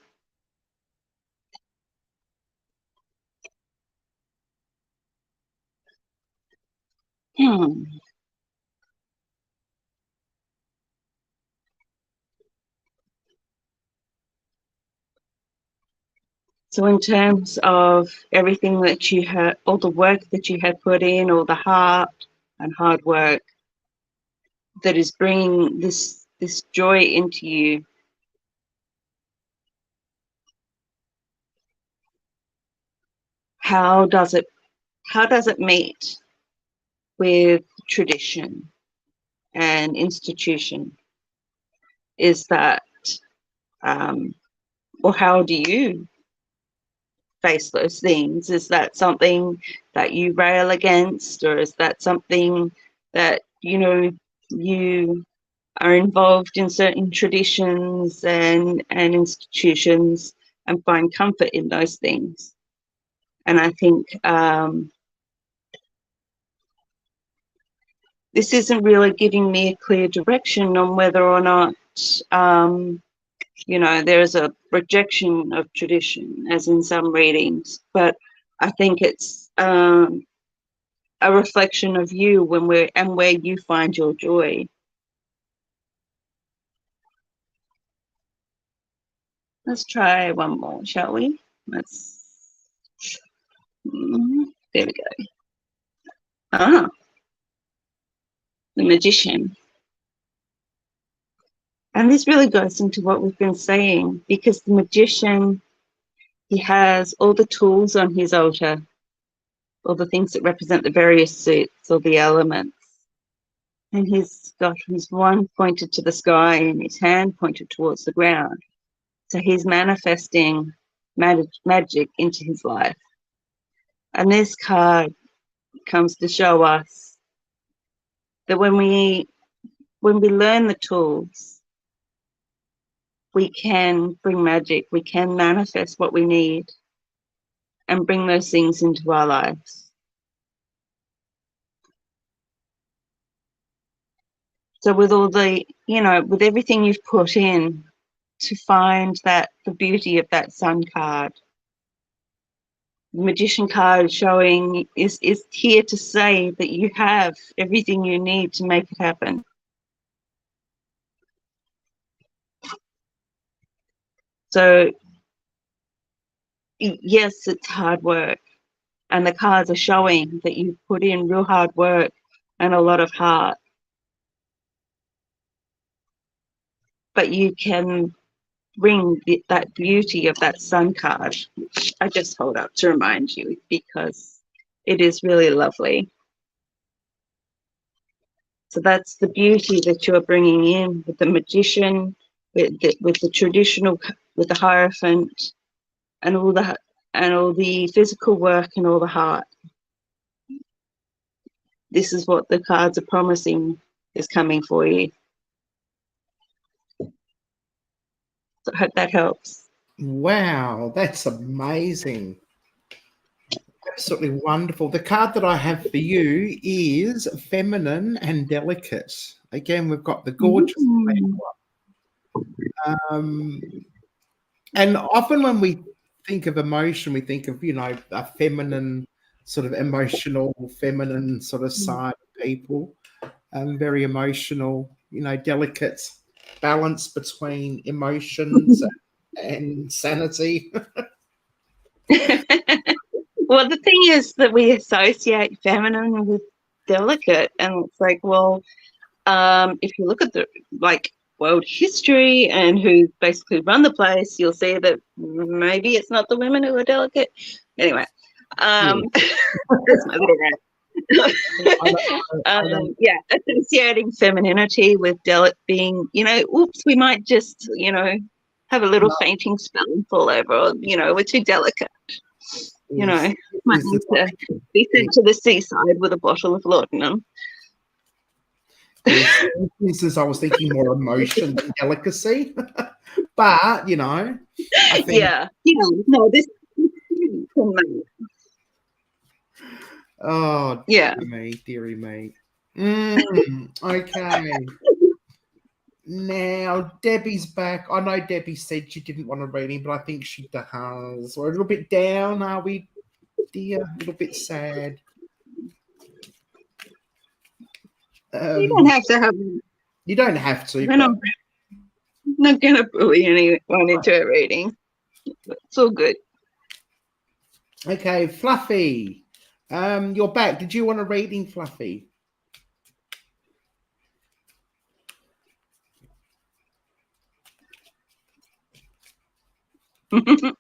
So in terms of everything that you had, all the work that you had put in, all the heart and hard work that is bringing this joy into you, how does it meet with tradition and institution? Is that, or how do you face those things? Is that something that you rail against, or is that something that, you know, you are involved in certain traditions and institutions and find comfort in those things? And I think this isn't really giving me a clear direction on whether or not, you know, there's a rejection of tradition, as in some readings, but I think it's a reflection of you and where you find your joy. Let's try one more, shall we? There we go. The Magician. And this really goes into what we've been saying, because the Magician, he has all the tools on his altar, all the things that represent the various suits or the elements. And he's got his one pointed to the sky and his hand pointed towards the ground. So he's manifesting magic into his life. And this card comes to show us that when we learn the tools, we can bring magic, we can manifest what we need. and bring those things into our lives. So with all the, with everything you've put in to find that the beauty of that sun card, the magician card showing is here to say that you have everything you need to make it happen. So yes, it's hard work, and the cards are showing that you've put in real hard work and a lot of heart, but you can bring that beauty of that sun card, which I just hold up to remind you because it is really lovely. So that's the beauty that you're bringing in with the magician, with the traditional, with the Hierophant, and all the physical work and all the heart. This is what the cards are promising is coming for you. So I hope that helps. Wow, that's amazing. Absolutely wonderful. The card that I have for you is feminine and delicate. Again, we've got the gorgeous and often when we think of emotion, we think of, a feminine sort of emotional, feminine sort of side of people, very emotional, delicate balance between emotions and sanity. Well, the thing is that we associate feminine with delicate, and it's like, well, if you look at the world history and who basically run the place, you'll see that maybe it's not the women who are delicate. Anyway, that's my little rant. Yeah, associating femininity with being, oops, we might just, have a little fainting spell and fall over, or, we're too delicate. Might need to be sent to the seaside with a bottle of laudanum. Yes, for instance, I was thinking more emotion than delicacy, but I think no, this. Oh, dearie me. Okay. Now Debbie's back. I know Debbie said she didn't want a reading, but I think she does. We're a little bit down, are we, dear? A little bit sad. You don't have to have. You don't have to. I'm not going to bully anyone into a reading. It's all good. Okay, Fluffy. You're back. Did you want a reading, Fluffy? I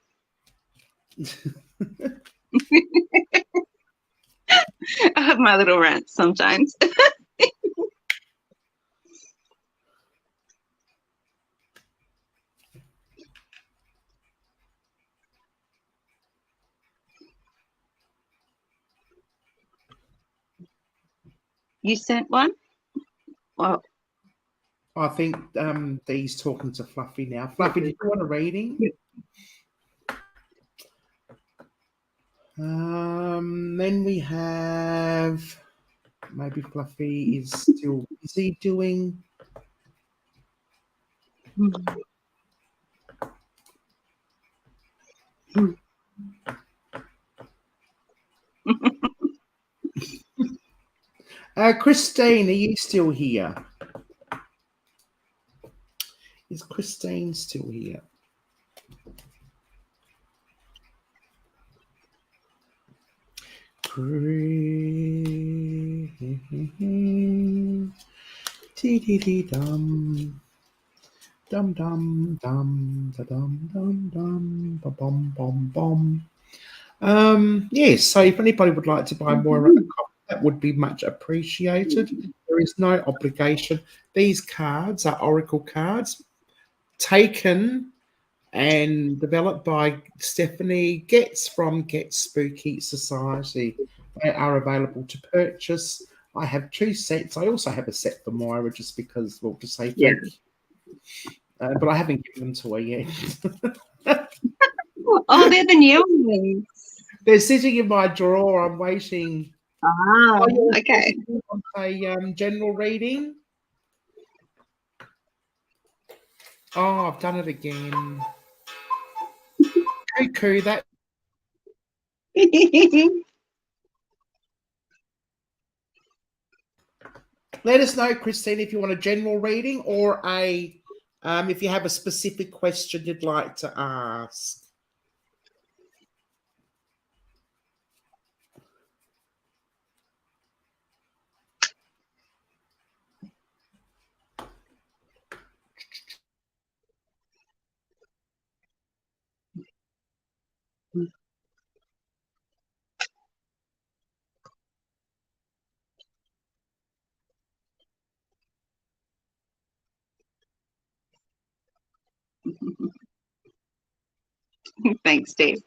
have my little rants sometimes. You sent one? Well, I think Dee's talking to Fluffy now. Fluffy, did you want a reading? Then we have, maybe Fluffy is still busy doing. Christine, are you still here? Is Christine still here? Dum dum dum dum dum dum dum bum bum bum. Yes, so if anybody would like to buy Moira a copy, that would be much appreciated. There is no obligation. These cards are oracle cards taken and developed by Stephanie Getz from Getz Spooky Society. They are available to purchase. I have 2 sets. I also have a set for Moira just because, well, to say thank you. But I haven't given them to her yet. Oh, they're the new ones. They're sitting in my drawer. I'm waiting. Ah, Oh, you okay. want a general reading? Oh, I've done it again. Cuckoo, that. Let us know, Christine, if you want a general reading or if you have a specific question you'd like to ask. Thanks, Steve.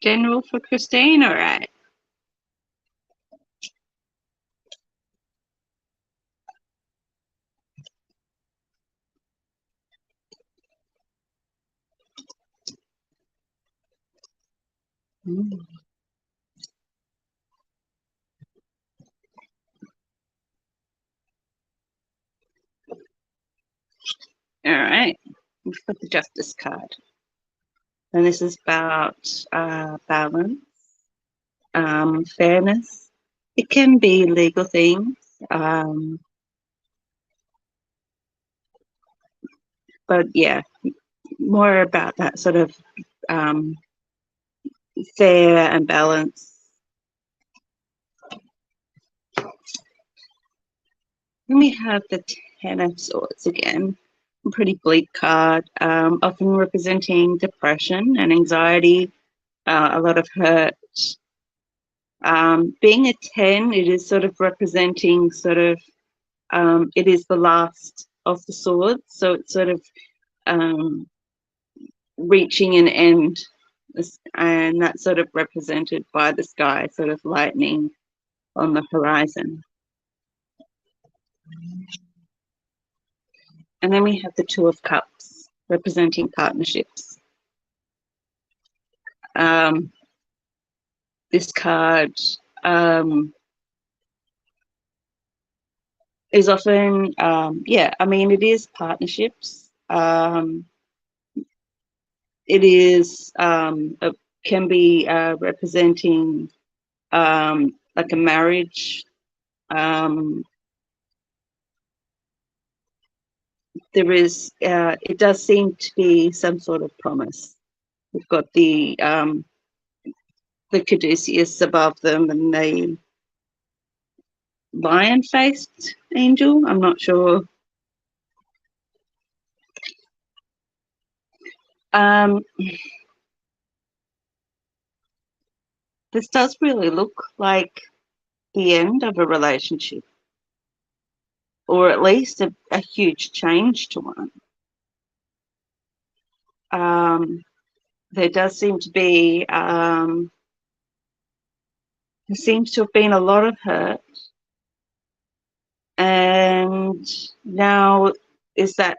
General for Christine, all right. All right, we've got the Justice card. And this is about balance, fairness. It can be legal things, but yeah, more about that sort of fair and balance. Then we have the Ten of Swords again. A pretty bleak card, often representing depression and anxiety, a lot of hurt. Being a 10, it is sort of representing it is the last of the swords, so it's sort of reaching an end, and that's sort of represented by the sky, sort of lightning on the horizon. And then we have the Two of Cups, representing partnerships. This card is often, yeah, I mean, it is partnerships. It is, can be representing like a marriage. There is, it does seem to be some sort of promise. We've got the caduceus above them and the lion-faced angel. I'm not sure. This does really look like the end of a relationship, or at least a huge change to one. There does seem to be, there seems to have been a lot of hurt, and now is that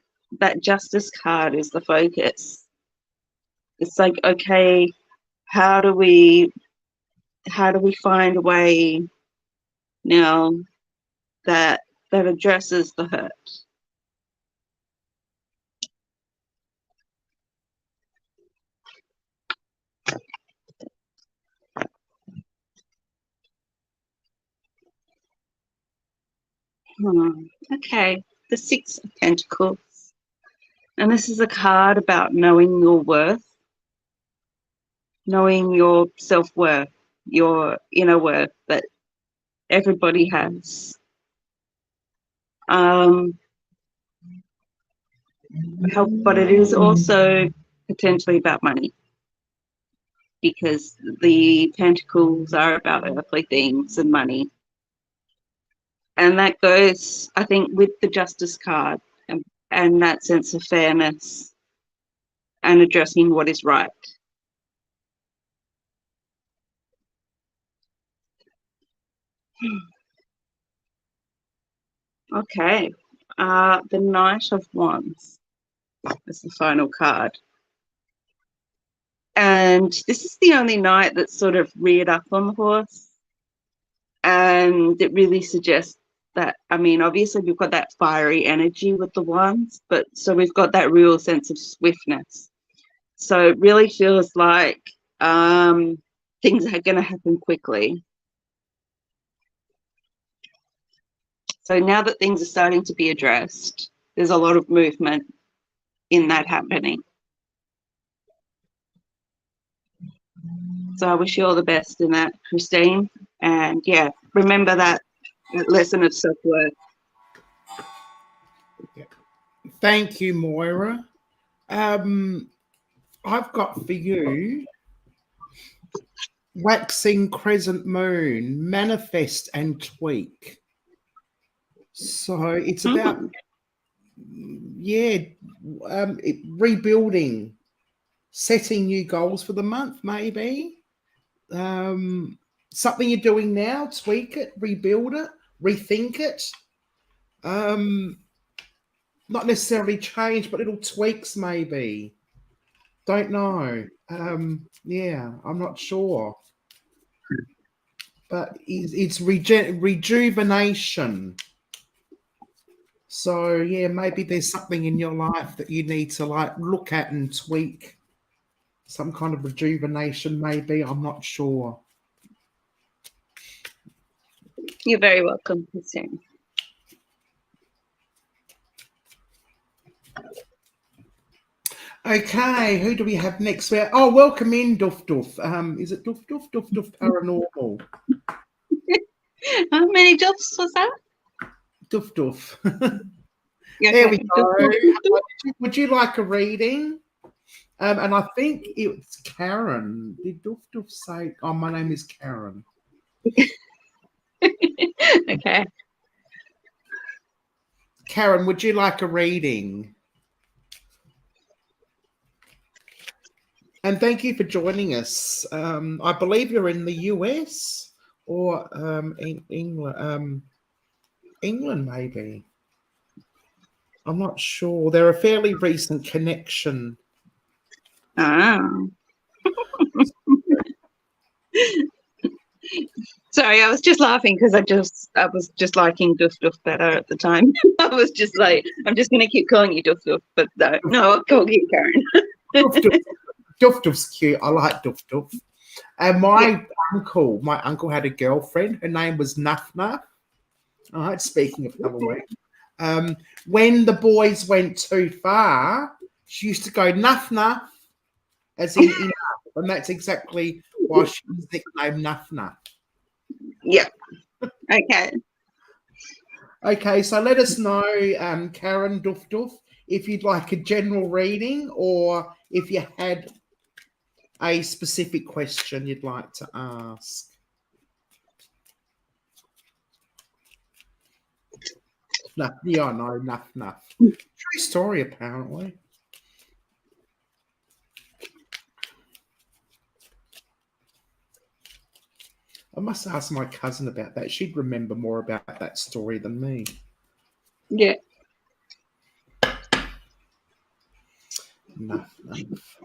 Justice card is the focus. It's like, okay, how do we find a way now that addresses the hurt? Okay, the Six of Pentacles. And this is a card about knowing your worth, knowing your self-worth, your inner worth that everybody has. But it is also potentially about money, because the Pentacles are about earthly things and money. And that goes, I think, with the Justice card and that sense of fairness and addressing what is right. Okay. The Knight of Wands is the final card. And this is the only knight that's sort of reared up on the horse. And it really suggests that, I mean, obviously we've got that fiery energy with the wands, but so we've got that real sense of swiftness. So it really feels like things are going to happen quickly. So now that things are starting to be addressed, there's a lot of movement in that happening. So I wish you all the best in that, Christine. And yeah, remember that lesson of self-worth. Thank you, Moira. I've got for you waxing crescent moon, manifest and tweak. So it's about rebuilding, setting new goals for the month, maybe. Something you're doing now, tweak it, rebuild it, rethink it. Not necessarily change, but little tweaks maybe. Don't know. Yeah, I'm not sure. But it's rejuvenation. So yeah, maybe there's something in your life that you need to like look at and tweak. Some kind of rejuvenation, maybe. I'm not sure. You're very welcome, Christine. Okay, who do we have next? Oh, welcome in, Duff Duff. Is it Duff Duff Duff Duff Paranormal? How many jobs was that? Duff Duff. Yeah, there okay. we go. Would you like a reading? And I think it's Karen. Did Duff Duff say, oh, my name is Karen? Okay. Karen, would you like a reading? And thank you for joining us. I believe you're in the US or in England. England, maybe. I'm not sure. They're a fairly recent connection. Oh. Sorry, I was just laughing because I was just liking Duff Duff better at the time. I was just like, I'm just going to keep calling you Duff Duff, but no, I'll call you Karen. Duff Duff's cute. I like Duff Duff. And my uncle had a girlfriend. Her name was Nuff Nuff. All right, speaking of Halloween. When the boys went too far, she used to go Nuff Nuff, as in enough. And that's exactly why she was nicknamed Nuff Nuff. Yeah. Okay. Okay, so let us know, Karen Duff Duff, if you'd like a general reading or if you had a specific question you'd like to ask. No, yeah, no, Nuff Nuff. True story, apparently. I must ask my cousin about that. She'd remember more about that story than me. Yeah. Nuff Nuff.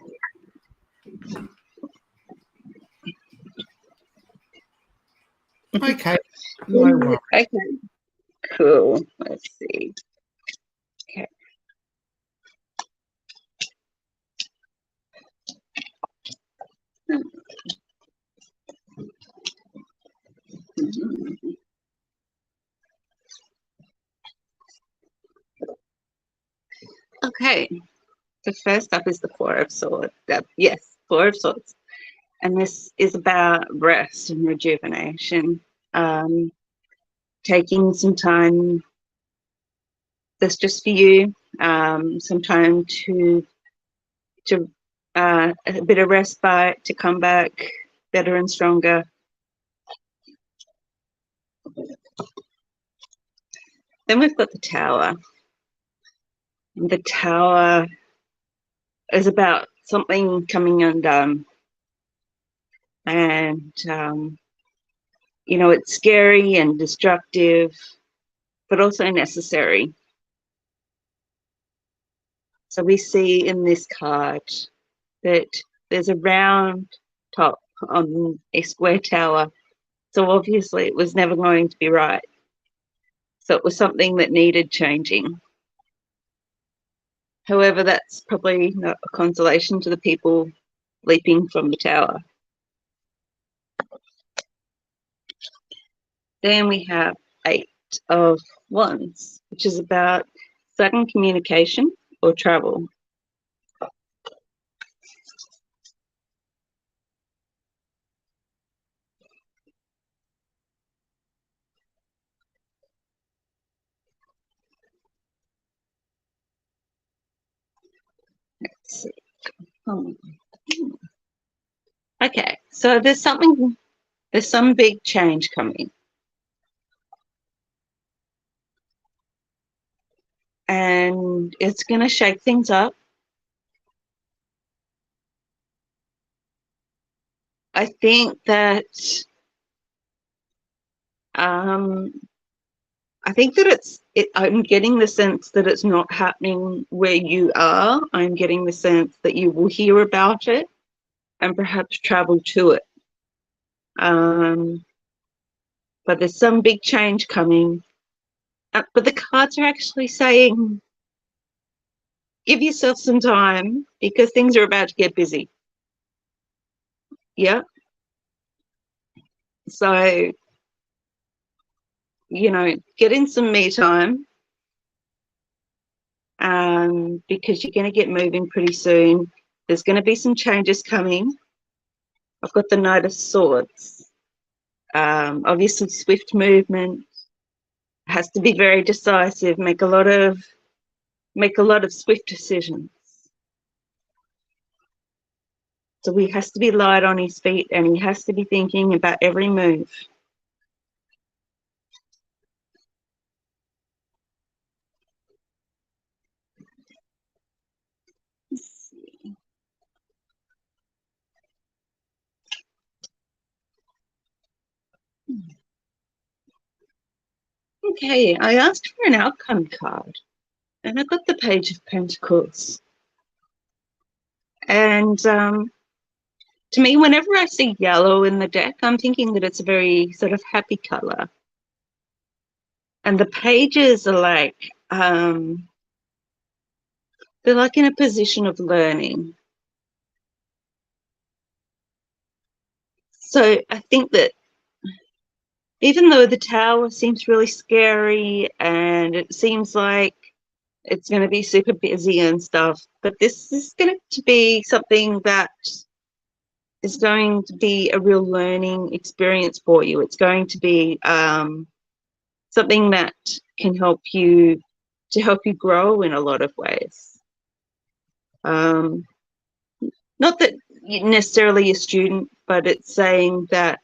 Okay. No worries. Okay. Cool. Let's see. Okay. Okay. The first up is the Four of Swords. Yes, Four of Swords. And this is about rest and rejuvenation. Taking some time that's just for you, some time to a bit of respite to come back better and stronger. Then we've got the Tower. And the Tower is about something coming undone. And, you know, it's scary and destructive. but also necessary. So we see in this card that there's a round top on a square tower. So obviously it was never going to be right. So it was something that needed changing. However, that's probably not a consolation to the people leaping from the tower. Then we have 8 of Wands, which is about sudden communication or travel. Let's see. Okay, so there's some big change coming. And it's going to shake things up. I think that I'm getting the sense that it's not happening where you are. I'm getting the sense that you will hear about it and perhaps travel to it. But there's some big change coming. But the cards are actually saying, give yourself some time because things are about to get busy. Yeah. So, you know, get in some me time because you're going to get moving pretty soon. There's going to be some changes coming. I've got the Knight of Swords. Obviously, swift movement has to be very decisive. Make a lot of swift decisions. So he has to be light on his feet, and he has to be thinking about every move. Okay, I asked for an outcome card, and I got the Page of Pentacles. And to me, whenever I see yellow in the deck, I'm thinking that it's a very sort of happy color. And the pages are like, they're like in a position of learning. So I think that even though the tower seems really scary and it seems like it's going to be super busy and stuff, but this is going to be something that is going to be a real learning experience for you. It's going to be something that can help you grow in a lot of ways. Not that you're necessarily a student, but it's saying that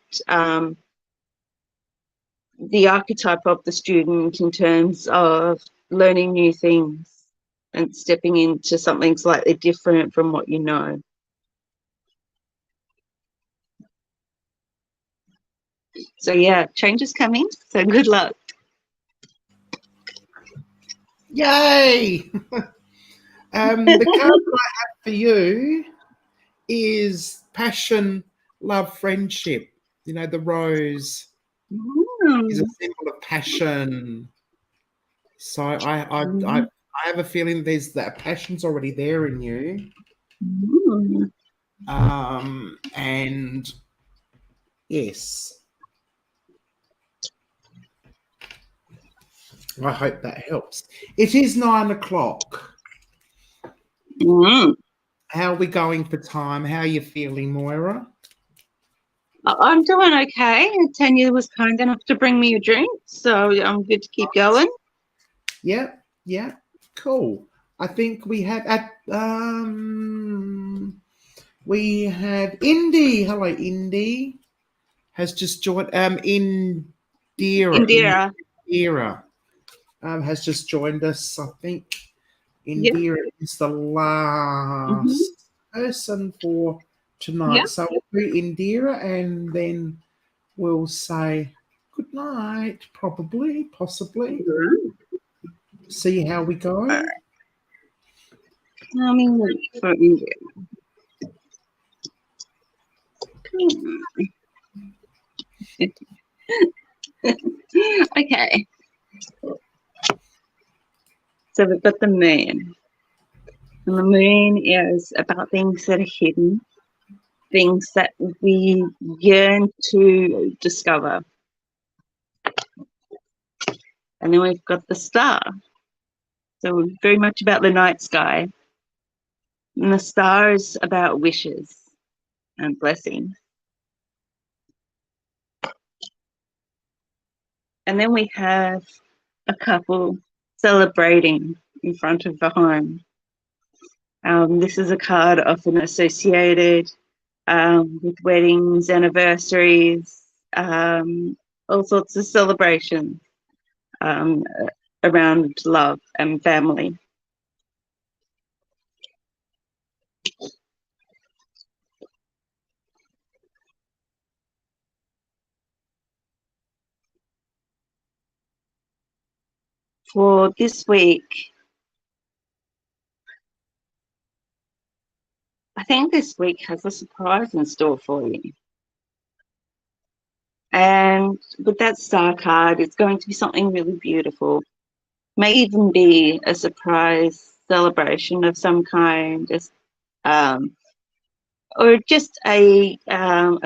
the archetype of the student in terms of learning new things and stepping into something slightly different from what you know. So yeah, change is coming. So good luck. Yay! The card that I have for you is passion, love, friendship. You know, the rose is a symbol of passion. So I have a feeling there's that passion's already there in you. And yes, I hope that helps. It is 9 o'clock. How are we going for time? How are you feeling, Moira? I'm doing okay. Tanya was kind enough to bring me a drink, so I'm good to keep going. Yeah, cool. I think we have we have Indy. Hello, Indy. Has just joined. Indira has just joined us. I think Indira is the last person for tonight. So we'll do Indira, and then we'll say good night, probably, possibly. Right. See how we go. Coming for India. Okay. So we've got the moon. And the moon is about things that are hidden, things that we yearn to discover. And then we've got the star. So very much about the night sky. And the star is about wishes and blessings. And then we have a couple celebrating in front of the home. This is a card often associated with weddings, anniversaries, all sorts of celebrations around love and family. For this week, I think this week has a surprise in store for you. And with that star card, it's going to be something really beautiful. May even be a surprise celebration of some kind, or just a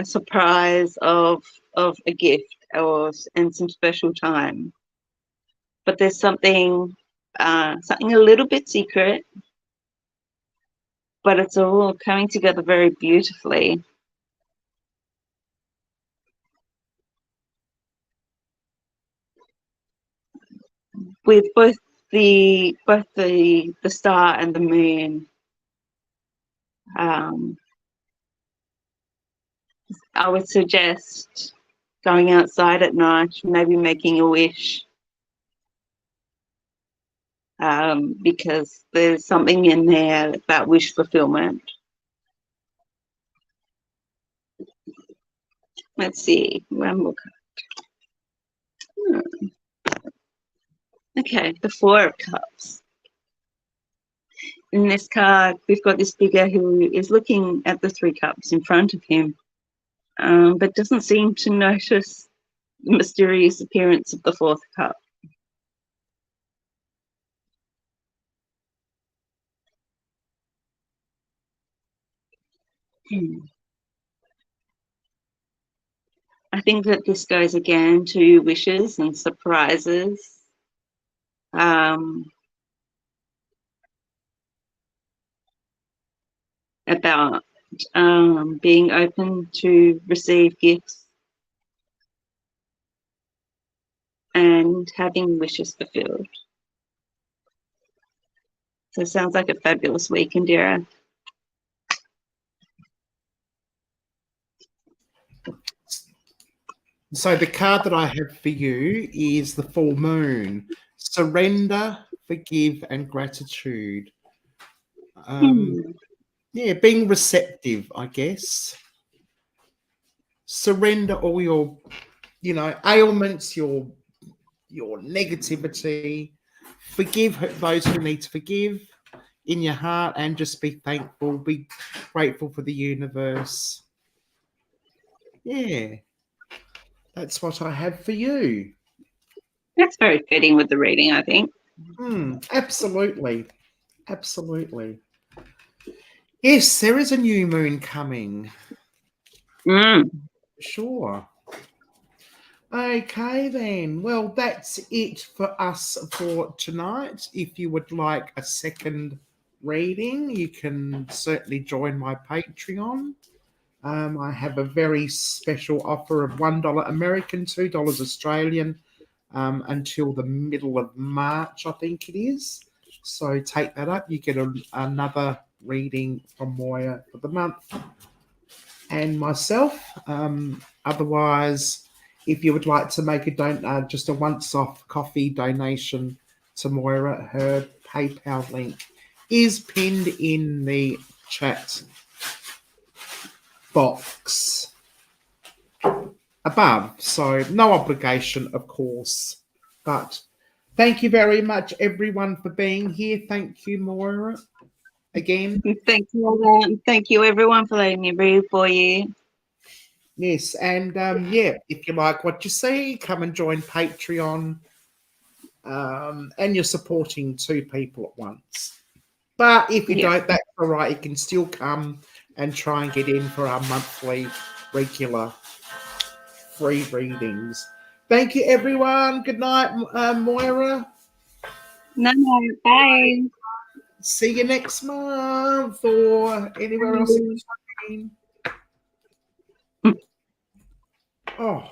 surprise of a gift and some special time. But there's something a little bit secret, but it's all coming together very beautifully. With both the star and the moon, I would suggest going outside at night, maybe making a wish, because there's something in there about wish fulfillment. Let's see, one more card. Okay, the Four of Cups. In this card, we've got this figure who is looking at the three cups in front of him, but doesn't seem to notice the mysterious appearance of the fourth cup. I think that this goes again to wishes and surprises. About being open to receive gifts and having wishes fulfilled. So it sounds like a fabulous week, Indira. So the card that I have for you is the full moon. Surrender, forgive, and gratitude. Yeah, being receptive, I guess. Surrender all your, ailments, your negativity. Forgive those who need to forgive in your heart, and just be thankful, be grateful for the universe. Yeah, that's what I have for you. That's very fitting with the reading, I think. Absolutely. Absolutely. Yes, there is a new moon coming. Sure. Okay, then. Well, that's it for us for tonight. If you would like a second reading, you can certainly join my Patreon. I have a very special offer of $1 American, $2 Australian, until the middle of March, I think it is. So take that up. You get another reading from Moira for the month and myself. Otherwise, if you would like to make just a once-off coffee donation to Moira, her PayPal link is pinned in the chat box. above. So no obligation, of course. But thank you very much, everyone, for being here. Thank you, Moira, again. Thank you, Ella. Thank you, everyone, for letting me read for you. Yes, and yeah, if you like what you see, come and join Patreon. And you're supporting two people at once. But if you don't, that's all right. You can still come and try and get in for our monthly regular free readings. Thank you, everyone. Good night, Moira. No, bye. See you next month or anywhere else in between. Oh.